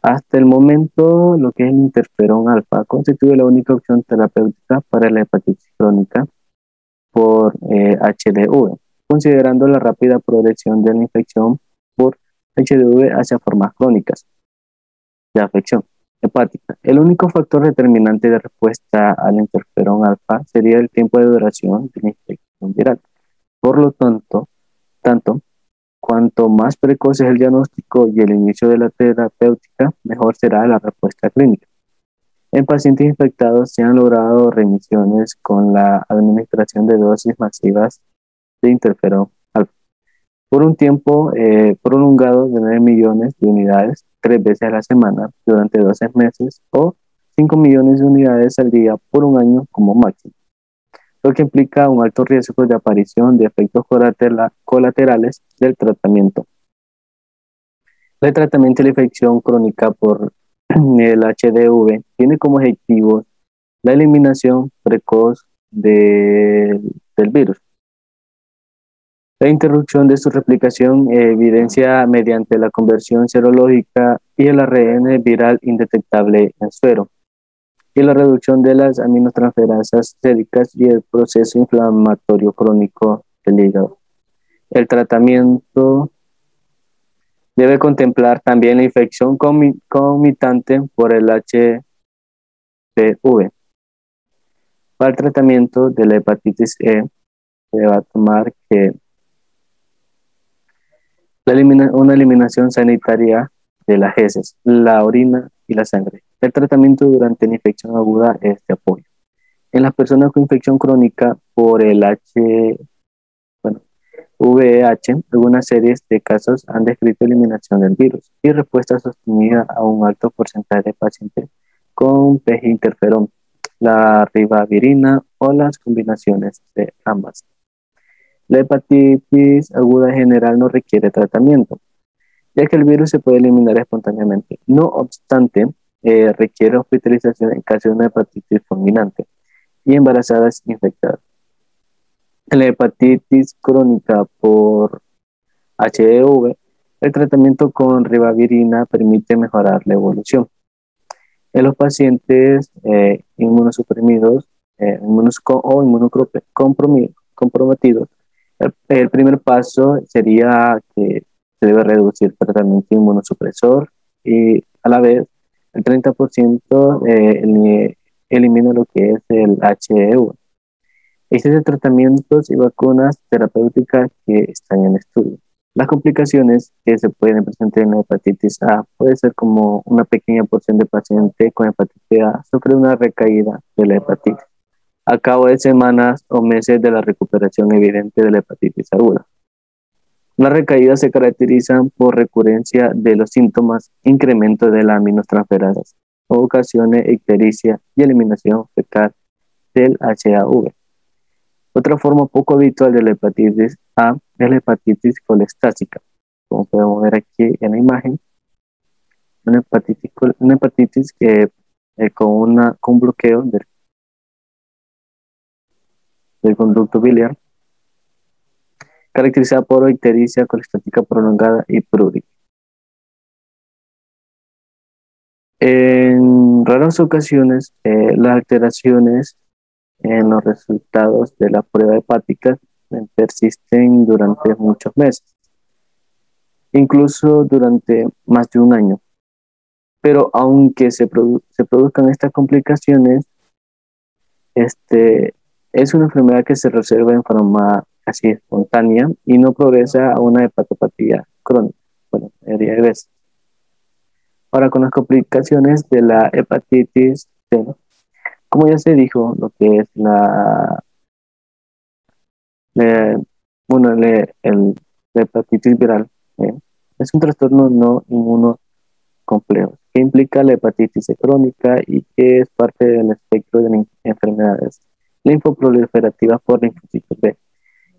hasta el momento, lo que es el interferón alfa constituye la única opción terapéutica para la hepatitis crónica por HDV, considerando la rápida progresión de la infección por HDV hacia formas crónicas de afección hepática. El único factor determinante de respuesta al interferón alfa sería el tiempo de duración de la infección viral. Por lo tanto, cuanto más precoz es el diagnóstico y el inicio de la terapéutica, mejor será la respuesta clínica. En pacientes infectados se han logrado remisiones con la administración de dosis masivas de interferón alfa. por un tiempo prolongado de 9 millones de unidades 3 veces a la semana durante 12 meses o 5 millones de unidades al día por un año como máximo, lo que implica un alto riesgo de aparición de efectos colaterales del tratamiento. El tratamiento de la infección crónica por el HDV tiene como objetivo la eliminación precoz del virus. La interrupción de su replicación evidencia mediante la conversión serológica y el ARN viral indetectable en suero, y la reducción de las aminotransferasas séricas y el proceso inflamatorio crónico del hígado. El tratamiento debe contemplar también la infección concomitante por el HPV. Para el tratamiento de la hepatitis E, se va a tomar que una eliminación sanitaria de las heces, la orina y la sangre. El tratamiento durante la infección aguda es de apoyo. En las personas con infección crónica por el VIH, algunas series de casos han descrito eliminación del virus y respuesta sostenida a un alto porcentaje de pacientes con PEG-interferón, la ribavirina o las combinaciones de ambas. La hepatitis aguda en general no requiere tratamiento, ya que el virus se puede eliminar espontáneamente. No obstante, requiere hospitalización en caso de una hepatitis fulminante y embarazadas infectadas. En la hepatitis crónica por HDV, el tratamiento con ribavirina permite mejorar la evolución. En los pacientes inmunosuprimidos o inmunocomprometidos, el primer paso sería que se debe reducir el tratamiento inmunosupresor y a la vez el 30% elimina lo que es el HEV. Existen tratamientos y vacunas terapéuticas que están en estudio. Las complicaciones que se pueden presentar en la hepatitis A puede ser como una pequeña porción de pacientes con hepatitis A sufre una recaída de la hepatitis a cabo de semanas o meses de la recuperación evidente de la hepatitis aguda. Las recaídas se caracterizan por recurrencia de los síntomas, incremento de las aminotransferasas, ocasiones ictericia y eliminación fecal del HAV. Otra forma poco habitual de la hepatitis A es la hepatitis colestática. Como podemos ver aquí en la imagen, una hepatitis que, con bloqueo del conducto biliar, caracterizada por ictericia colestática prolongada y prúrica. En raras ocasiones, las alteraciones en los resultados de la prueba hepática persisten durante muchos meses, incluso durante más de un año. Pero aunque se produzcan estas complicaciones, es una enfermedad que se resuelve en forma casi espontánea y no progresa a una hepatopatía crónica. Bueno, mayoría de veces. Ahora, con las complicaciones de la hepatitis C, como ya se dijo, lo que es la hepatitis viral, es un trastorno no inmuno complejo que implica la hepatitis C crónica y que es parte del espectro de enfermedades linfoproliferativas por linfocitos B,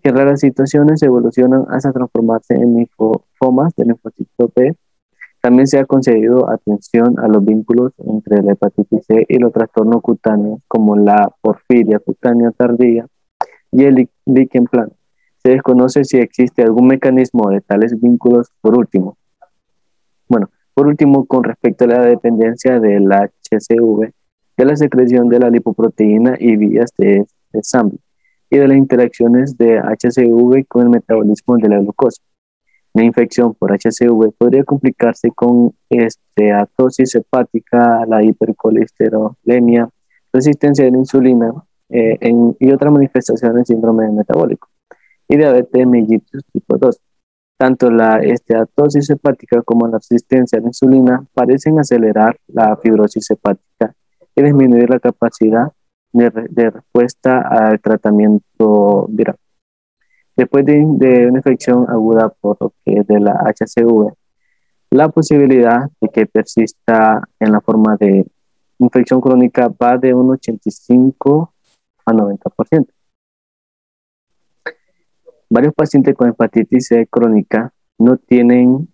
que en raras situaciones evolucionan hasta transformarse en linfomas de linfocitos B. También se ha concedido atención a los vínculos entre la hepatitis C y los trastornos cutáneos como la porfiria cutánea tardía y el lichen planus. Se desconoce si existe algún mecanismo de tales vínculos. Por último, con respecto a la dependencia del HCV, de la secreción de la lipoproteína y vías de Sambi, y de las interacciones de HCV con el metabolismo de la glucosa. La infección por HCV podría complicarse con esteatosis hepática, la hipercolesterolemia, resistencia a la insulina y otras manifestaciones de síndrome metabólico y diabetes mellitus tipo 2. Tanto la esteatosis hepática como la resistencia a la insulina parecen acelerar la fibrosis hepática y disminuir la capacidad de respuesta al tratamiento viral. Después de una infección aguda por lo que es de la HCV, la posibilidad de que persista en la forma de infección crónica va de un 85 a 90%. Varios pacientes con hepatitis C crónica no tienen,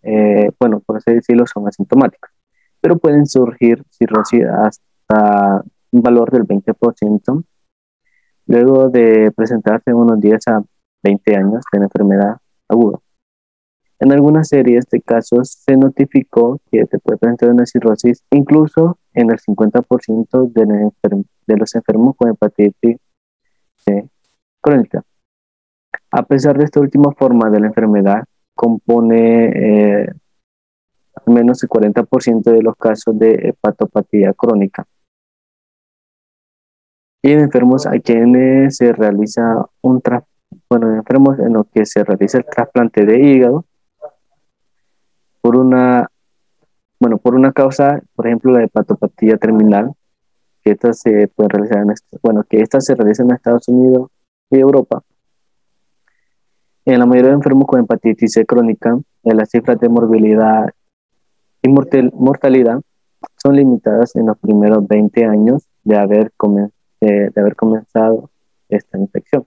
bueno, por así decirlo, son asintomáticos, pero pueden surgir cirrosis hasta un valor del 20% luego de presentarse unos 10 a 20 años de la enfermedad aguda. En algunas series de casos se notificó que se puede presentar una cirrosis incluso en el 50% de los enfermos con hepatitis C crónica. A pesar de esta última forma de la enfermedad, compone al menos el 40% de los casos de hepatopatía crónica. Y en enfermos a quienes se realiza enfermos en los que se realiza el trasplante de hígado por por una causa, por ejemplo, la hepatopatía terminal, que esta se puede realizar que esta se realiza en Estados Unidos y Europa. En la mayoría de enfermos con hepatitis C crónica, las cifras de morbilidad y mortalidad son limitadas en los primeros 20 años de haber comenzado esta infección.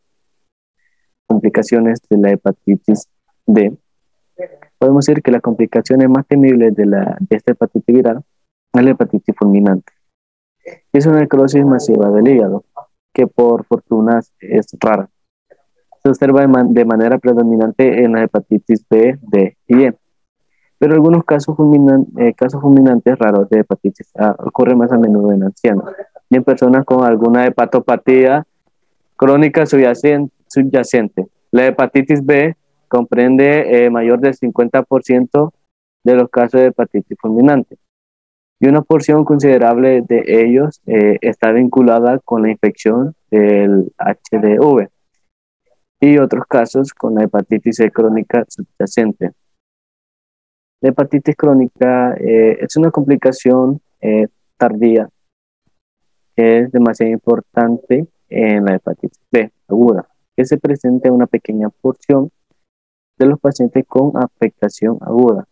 Complicaciones de la hepatitis D. Podemos decir que las complicaciones más temibles de esta hepatitis viral es la hepatitis fulminante. Es una necrosis masiva del hígado, que por fortuna es rara. Se observa de manera predominante en la hepatitis B, D y E. Pero algunos casos fulminantes raros de hepatitis A ocurren más a menudo en ancianos y en personas con alguna hepatopatía crónica subyacente. La hepatitis B comprende mayor del 50% de los casos de hepatitis fulminante y una porción considerable de ellos está vinculada con la infección del HDV y otros casos con la hepatitis C crónica subyacente. La hepatitis crónica es una complicación tardía que es demasiado importante en la hepatitis B aguda, que se presenta en una pequeña porción de los pacientes con afectación aguda.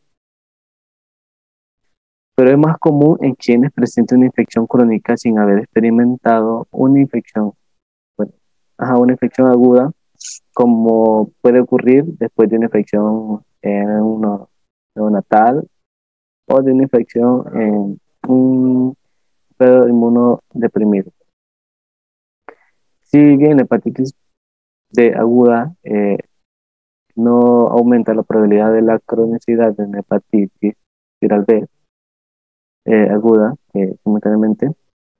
Pero es más común en quienes presentan una infección crónica sin haber experimentado una infección aguda, como puede ocurrir después de una infección neonatal o de una infección en un periodo inmunodeprimido. Si bien la hepatitis D aguda no aumenta la probabilidad de la cronicidad de una hepatitis viral B aguda simultáneamente,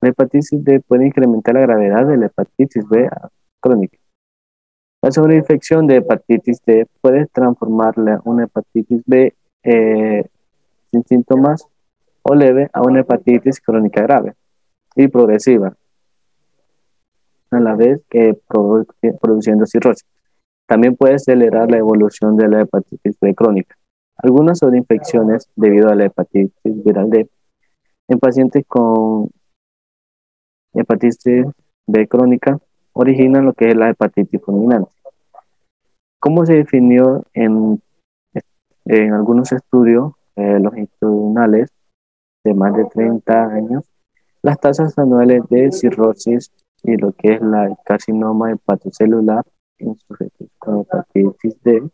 la hepatitis D puede incrementar la gravedad de la hepatitis B crónica. La sobreinfección de hepatitis D puede transformarla una hepatitis B sin síntomas o leve a una hepatitis crónica grave y progresiva, a la vez que produciendo cirrosis. También puede acelerar la evolución de la hepatitis B crónica. Algunas sobreinfecciones debido a la hepatitis viral D en pacientes con hepatitis B crónica originan lo que es la hepatitis fulminante. Como se definió en algunos estudios longitudinales de más de 30 años, las tasas anuales de cirrosis y lo que es el carcinoma hepatocelular en sujetos con hepatitis D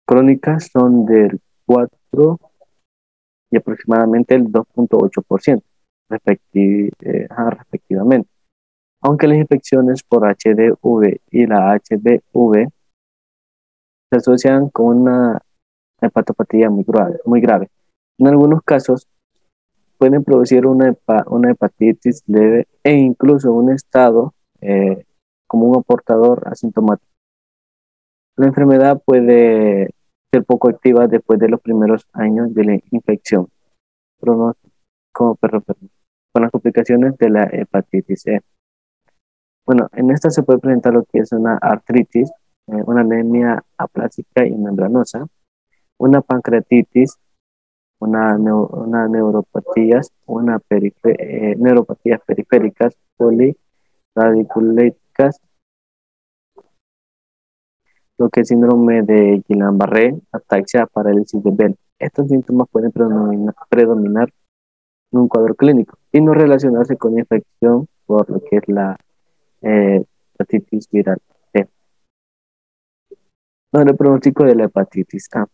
crónicas son del 4 y aproximadamente el 2.8% respectivamente. Aunque las infecciones por HDV y la HBV se asocian con una hepatopatía muy grave. En algunos casos pueden producir una hepatitis leve e incluso un estado como un portador asintomático. La enfermedad puede ser poco activa después de los primeros años de la infección, con las complicaciones de la hepatitis E. Bueno, en esta se puede presentar lo que es una artritis, una anemia aplásica y membranosa, una pancreatitis, neuropatías periféricas poliradiculéticas lo que es síndrome de Guillain-Barré, ataxia, parálisis de Bell. Estos síntomas pueden predominar en un cuadro clínico y no relacionarse con infección por lo que es la hepatitis viral C. El pronóstico de la hepatitis A.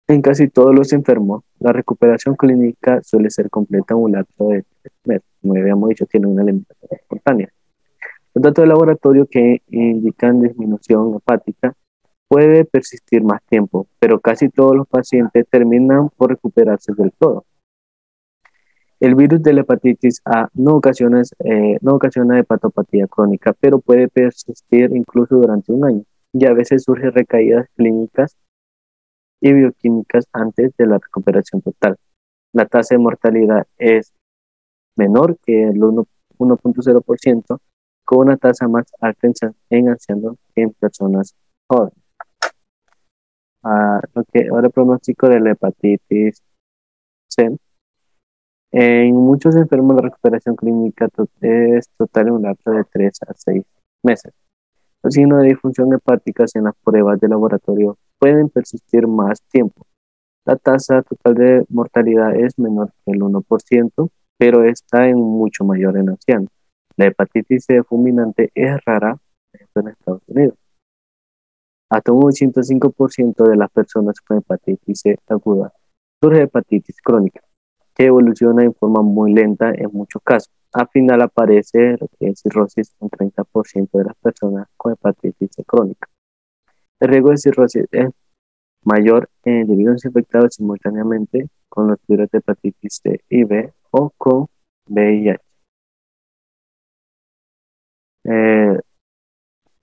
En casi todos los enfermos, la recuperación clínica suele ser completa en un lapso de 3 meses. Como habíamos dicho, tiene una alimentación espontánea. Los datos de laboratorio que indican disminución hepática puede persistir más tiempo, pero casi todos los pacientes terminan por recuperarse del todo. El virus de la hepatitis A no ocasiona hepatopatía crónica, pero puede persistir incluso durante un año, y a veces surgen recaídas clínicas y bioquímicas antes de la recuperación total. La tasa de mortalidad es menor que el 1.0%, con una tasa más alta en ancianos que en personas jóvenes. Ahora el pronóstico de la hepatitis C. En muchos enfermos la recuperación clínica es total en un lapso de 3 a 6 meses. Los signos de disfunción hepática en las pruebas de laboratorio pueden persistir más tiempo. La tasa total de mortalidad es menor que el 1%, pero está en mucho mayor en ancianos. La hepatitis C fulminante es rara en Estados Unidos. Hasta un 85% de las personas con hepatitis C aguda surge hepatitis crónica, que evoluciona en forma muy lenta en muchos casos. Al final aparece lo que es cirrosis en 30% de las personas con hepatitis C crónica. El riesgo de cirrosis es mayor en individuos infectados simultáneamente con los virus de hepatitis C y B o con VIH.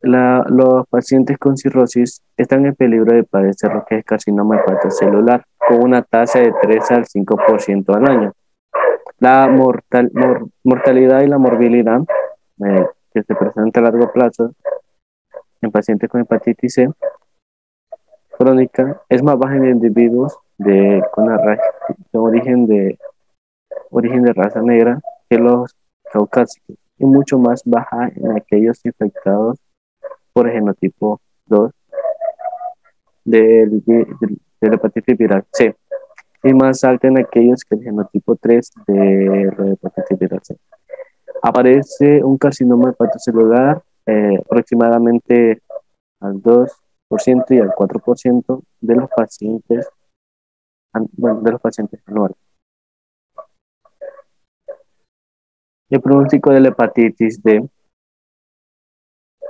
Los pacientes con cirrosis están en peligro de padecer lo que es carcinoma hepatocelular, con una tasa de 3 al 5% al año. La mortalidad y la morbilidad que se presenta a largo plazo en pacientes con hepatitis C crónica es más baja en individuos con origen de raza negra que los caucásicos y mucho más baja en aquellos infectados por el genotipo 2 de la hepatitis viral C y más alta en aquellos que el genotipo 3 de la hepatitis viral C. Aparece un carcinoma hepatocelular aproximadamente al 2% y al 4% de los pacientes, anuales. El pronóstico de la hepatitis D.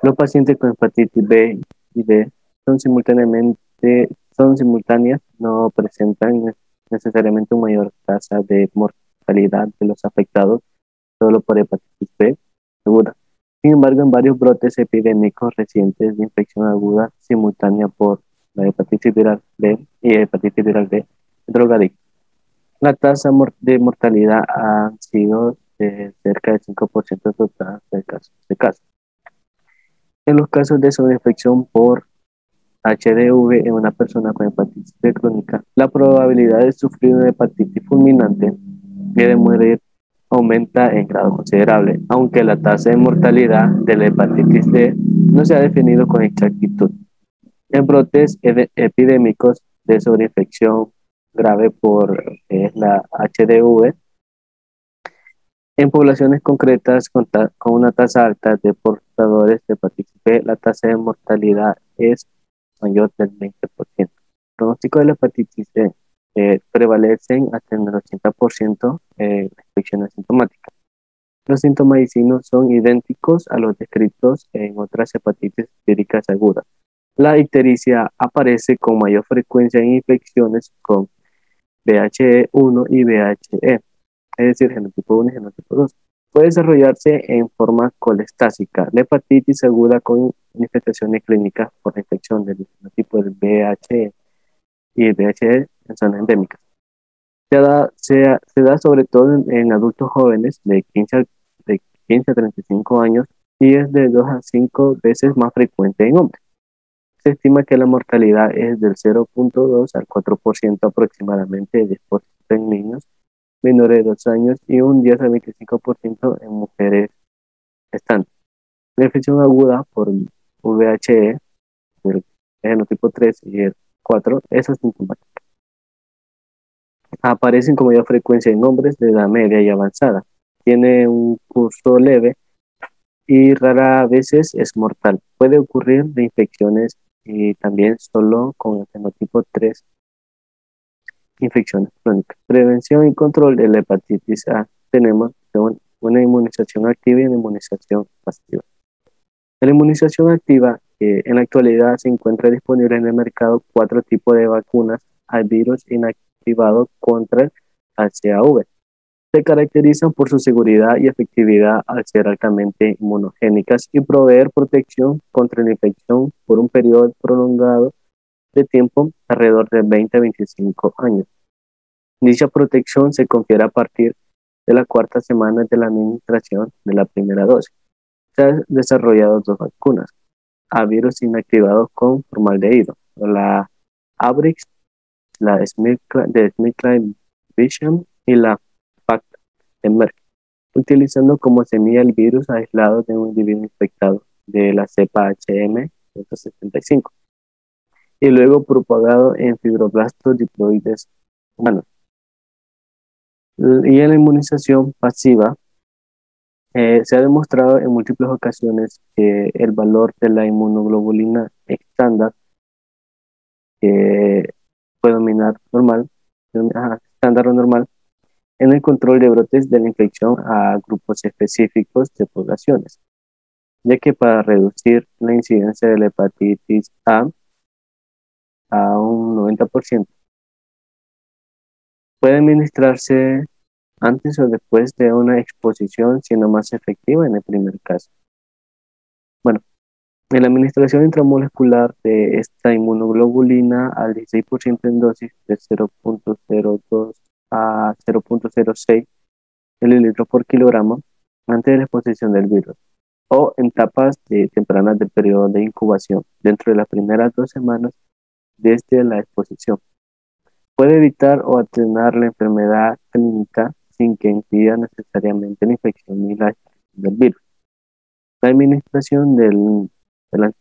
Los pacientes con hepatitis B y D son simultáneas, no presentan necesariamente una mayor tasa de mortalidad de los afectados solo por hepatitis B aguda. Sin embargo, en varios brotes epidémicos recientes de infección aguda simultánea por la hepatitis viral B y hepatitis viral D, drogadictos, la tasa de mortalidad ha sido de cerca del 5% total de casos. En los casos de sobreinfección por HDV en una persona con hepatitis B crónica, la probabilidad de sufrir una hepatitis fulminante y de morir aumenta en grado considerable, aunque la tasa de mortalidad de la hepatitis D no se ha definido con exactitud. En brotes epidémicos de sobreinfección grave por la HDV, en poblaciones concretas con una tasa alta de portadores de hepatitis B, la tasa de mortalidad es mayor del 20%. El pronóstico de la hepatitis D prevalecen hasta en el 80% la infección asintomática. Los sintomaticinos son idénticos a los descritos en otras hepatitis víricas agudas. La ictericia aparece con mayor frecuencia en infecciones con VHE1 y VHE, es decir, genotipo 1 y genotipo 2. Puede desarrollarse en forma colestásica. La hepatitis aguda con manifestaciones clínicas por la infección del genotipo del VHE y el VHE en zonas endémicas. Se da sobre todo en adultos jóvenes de 15 a 35 años y es de 2 a 5 veces más frecuente en hombres. Se estima que la mortalidad es del 0.2 al 4% aproximadamente, 10% en niños menores de 2 años y un 10 a 25% en mujeres gestantes. La infección aguda por VHE el genotipo 3 y el 4, es asintomática. Aparece con mayor frecuencia en hombres de edad media y avanzada. Tiene un curso leve y rara veces es mortal. Puede ocurrir de infecciones y también solo con el genotipo 3, infecciones crónicas. Prevención y control de la hepatitis A. Tenemos una inmunización activa y una inmunización pasiva. En la inmunización activa, en la actualidad se encuentra disponible en el mercado 4 tipos de vacunas al virus inactivado contra el HAV. Se caracterizan por su seguridad y efectividad al ser altamente inmunogénicas y proveer protección contra la infección por un periodo prolongado de tiempo, alrededor de 20 a 25 años. Dicha protección se confiere a partir de la cuarta semana de la administración de la primera dosis. Se han desarrollado 2 vacunas a virus inactivados con formaldehído, la Abrix, la SmithKline Vision y la FACT de Merck, utilizando como semilla el virus aislado de un individuo infectado de la cepa HM175 y luego propagado en fibroblastos diploides humanos. Y en la inmunización pasiva, se ha demostrado en múltiples ocasiones que el valor de la inmunoglobulina estándar, que puede dominar estándar o normal, en el control de brotes de la infección a grupos específicos de poblaciones, ya que para reducir la incidencia de la hepatitis a un 90%, puede administrarse antes o después de una exposición, siendo más efectiva en el primer caso. Bueno, en la administración intramolecular de esta inmunoglobulina al 16% en dosis de 0.02 a 0.06 mililitros por kilogramo antes de la exposición del virus, o en etapas tempranas del periodo de incubación, dentro de las primeras 2 semanas desde la exposición. Puede evitar o atenuar la enfermedad clínica sin que impida necesariamente la infección ni la exposición del virus. La administración de la,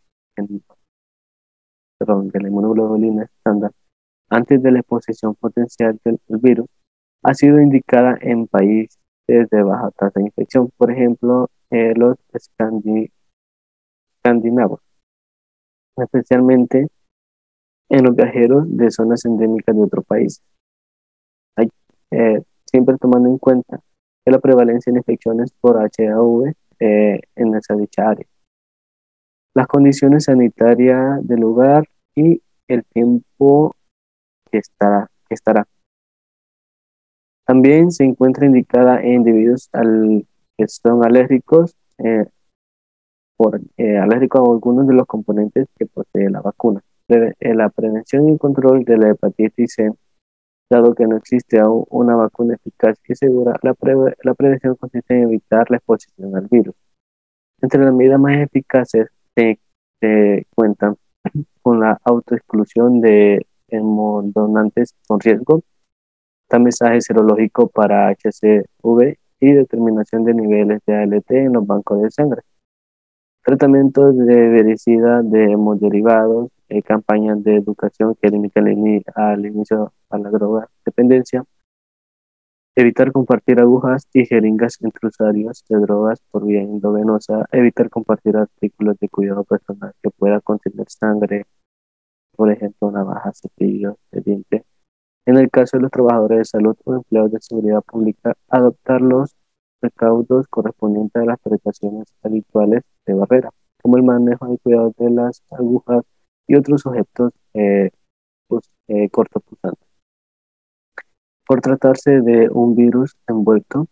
de la inmunoglobulina estándar antes de la exposición potencial del virus ha sido indicada en países de baja tasa de infección, por ejemplo, los escandinavos, especialmente en los viajeros de zonas endémicas de otro país. Hay, siempre tomando en cuenta que la prevalencia de infecciones por HAV en esa dicha área, las condiciones sanitarias del lugar y el tiempo que estará. También se encuentra indicada en individuos que son alérgicos, alérgicos a algunos de los componentes que posee la vacuna. La prevención y control de la hepatitis C, dado que no existe aún una vacuna eficaz y segura, la prevención consiste en evitar la exposición al virus. Entre las medidas más eficaces se cuentan con la autoexclusión de hemodonantes con riesgo, tamizaje serológico para HCV y determinación de niveles de ALT en los bancos de sangre, tratamientos de vericidad de hemoderivados, campañas de educación que limiten al inicio a la droga dependencia, evitar compartir agujas y jeringas entre usuarios de drogas por vía endovenosa, evitar compartir artículos de cuidado personal que pueda contener sangre, por ejemplo, navajas, cepillos de dientes. En el caso de los trabajadores de salud o empleados de seguridad pública, adoptar los recaudos correspondientes a las precauciones habituales de barrera, como el manejo y cuidado de las agujas y otros objetos cortopunzantes. Por tratarse de un virus envuelto,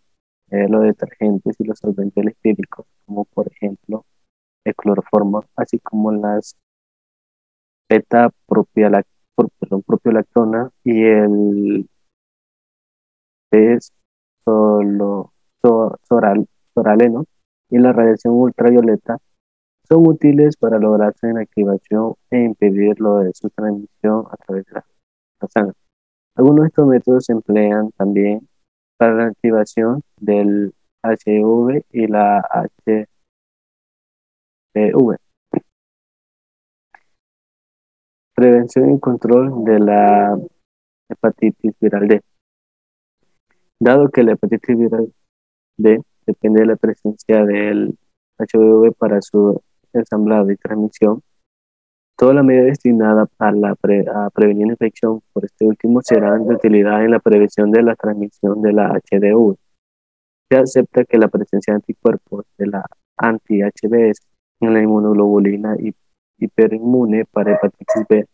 los detergentes y los solventes listílicos, como por ejemplo el cloroformo, así como las propiolactona y el solo, soraleno y la radiación ultravioleta, son útiles para lograr su inactivación e impedir lo de su transmisión a través de la sangre. Algunos de estos métodos se emplean también para la activación del HIV y la HPV. Prevención y control de la hepatitis viral D. Dado que la hepatitis viral D depende de la presencia del HBV para su ensamblado y transmisión, toda la medida destinada a prevenir la infección por este último será de utilidad en la prevención de la transmisión de la HDV. Se acepta que la presencia de anticuerpos de la anti-HBs en la inmunoglobulina hiperinmune para hepatitis B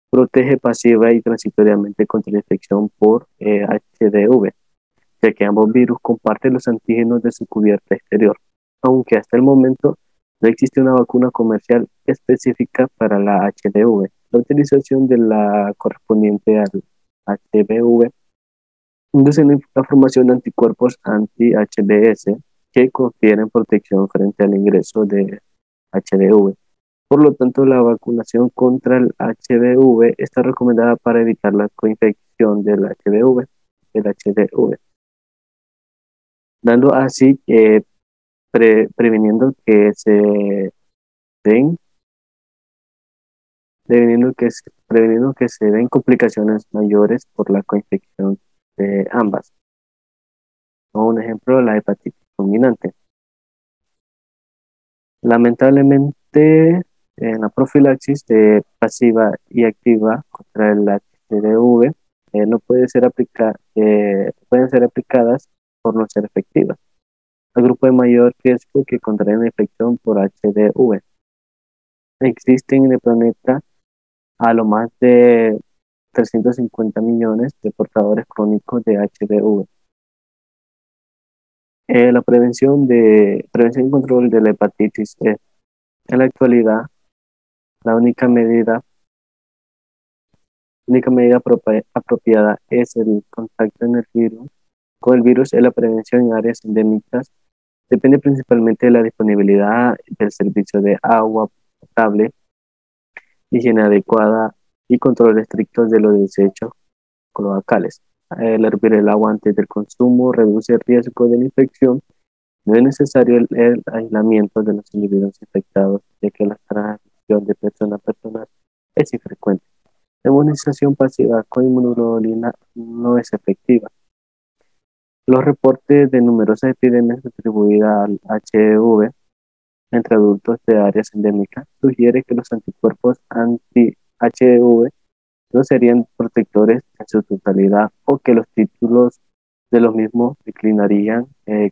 protege pasiva y transitoriamente contra la infección por HDV, ya que ambos virus comparten los antígenos de su cubierta exterior, aunque hasta el momento no existe una vacuna comercial específica para la HDV. La utilización de la correspondiente al HBV induce la formación de anticuerpos anti-HBs que confieren protección frente al ingreso de HDV. Por lo tanto, la vacunación contra el HBV está recomendada para evitar la coinfección del HDV, dando así previniendo que se den previniendo que se den complicaciones mayores por la coinfección de ambas. Como un ejemplo, la hepatitis fulminante. Lamentablemente, en la profilaxis pasiva y activa contra el HDV no pueden ser aplicadas por no ser efectivas al grupo de mayor riesgo que contraen la infección por HDV. Existen en el planeta a lo más de 350 millones de portadores crónicos de HDV. La prevención y control de la hepatitis E. En la actualidad, la única medida apropiada es el contacto con el virus en la prevención en áreas endémicas. Depende principalmente de la disponibilidad del servicio de agua potable, higiene adecuada y control estricto de los desechos cloacales. El hervir el agua antes del consumo reduce el riesgo de la infección. No es necesario el aislamiento de los individuos infectados, ya que la transmisión de persona a persona es infrecuente. La inmunización pasiva con inmunoglobulina no es efectiva. Los reportes de numerosas epidemias atribuidas al HIV entre adultos de áreas endémicas sugieren que los anticuerpos anti-HIV no serían protectores en su totalidad o que los títulos de los mismos declinarían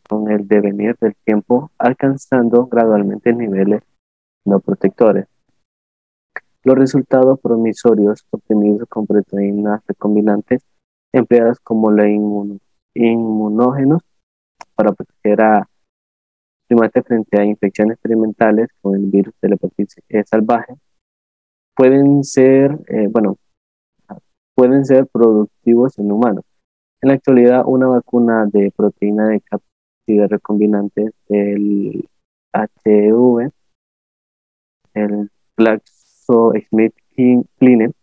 con el devenir del tiempo, alcanzando gradualmente niveles no protectores. Los resultados promisorios obtenidos con proteínas recombinantes empleadas como inmunógenos para proteger a primates frente a infecciones experimentales con el virus de la hepatitis E salvaje pueden ser productivos en humanos. En la actualidad, una vacuna de proteína de cápsides recombinantes del HIV, el GlaxoSmithKline,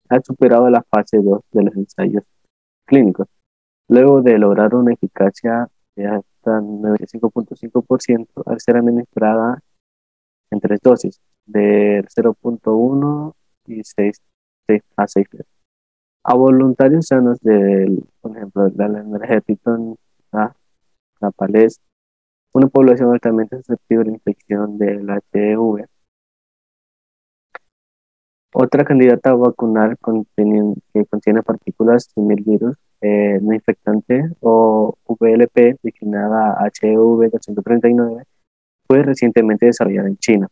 ha superado la fase 2 de los ensayos clínicos, luego de lograr una eficacia de hasta 95.5% al ser administrada en 3 dosis, de 0.1 y 6 a 6 veces. A voluntarios sanos por ejemplo, del energético, la PALES, una población altamente susceptible a la infección del HIV. Otra candidata a vacunar que contiene partículas similvirus no infectante o VLP, destinada a HV239, fue recientemente desarrollada en China,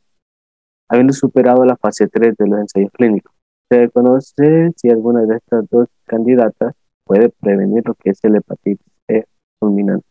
habiendo superado la fase 3 de los ensayos clínicos. Se conoce si alguna de estas dos candidatas puede prevenir lo que es el hepatitis E fulminante.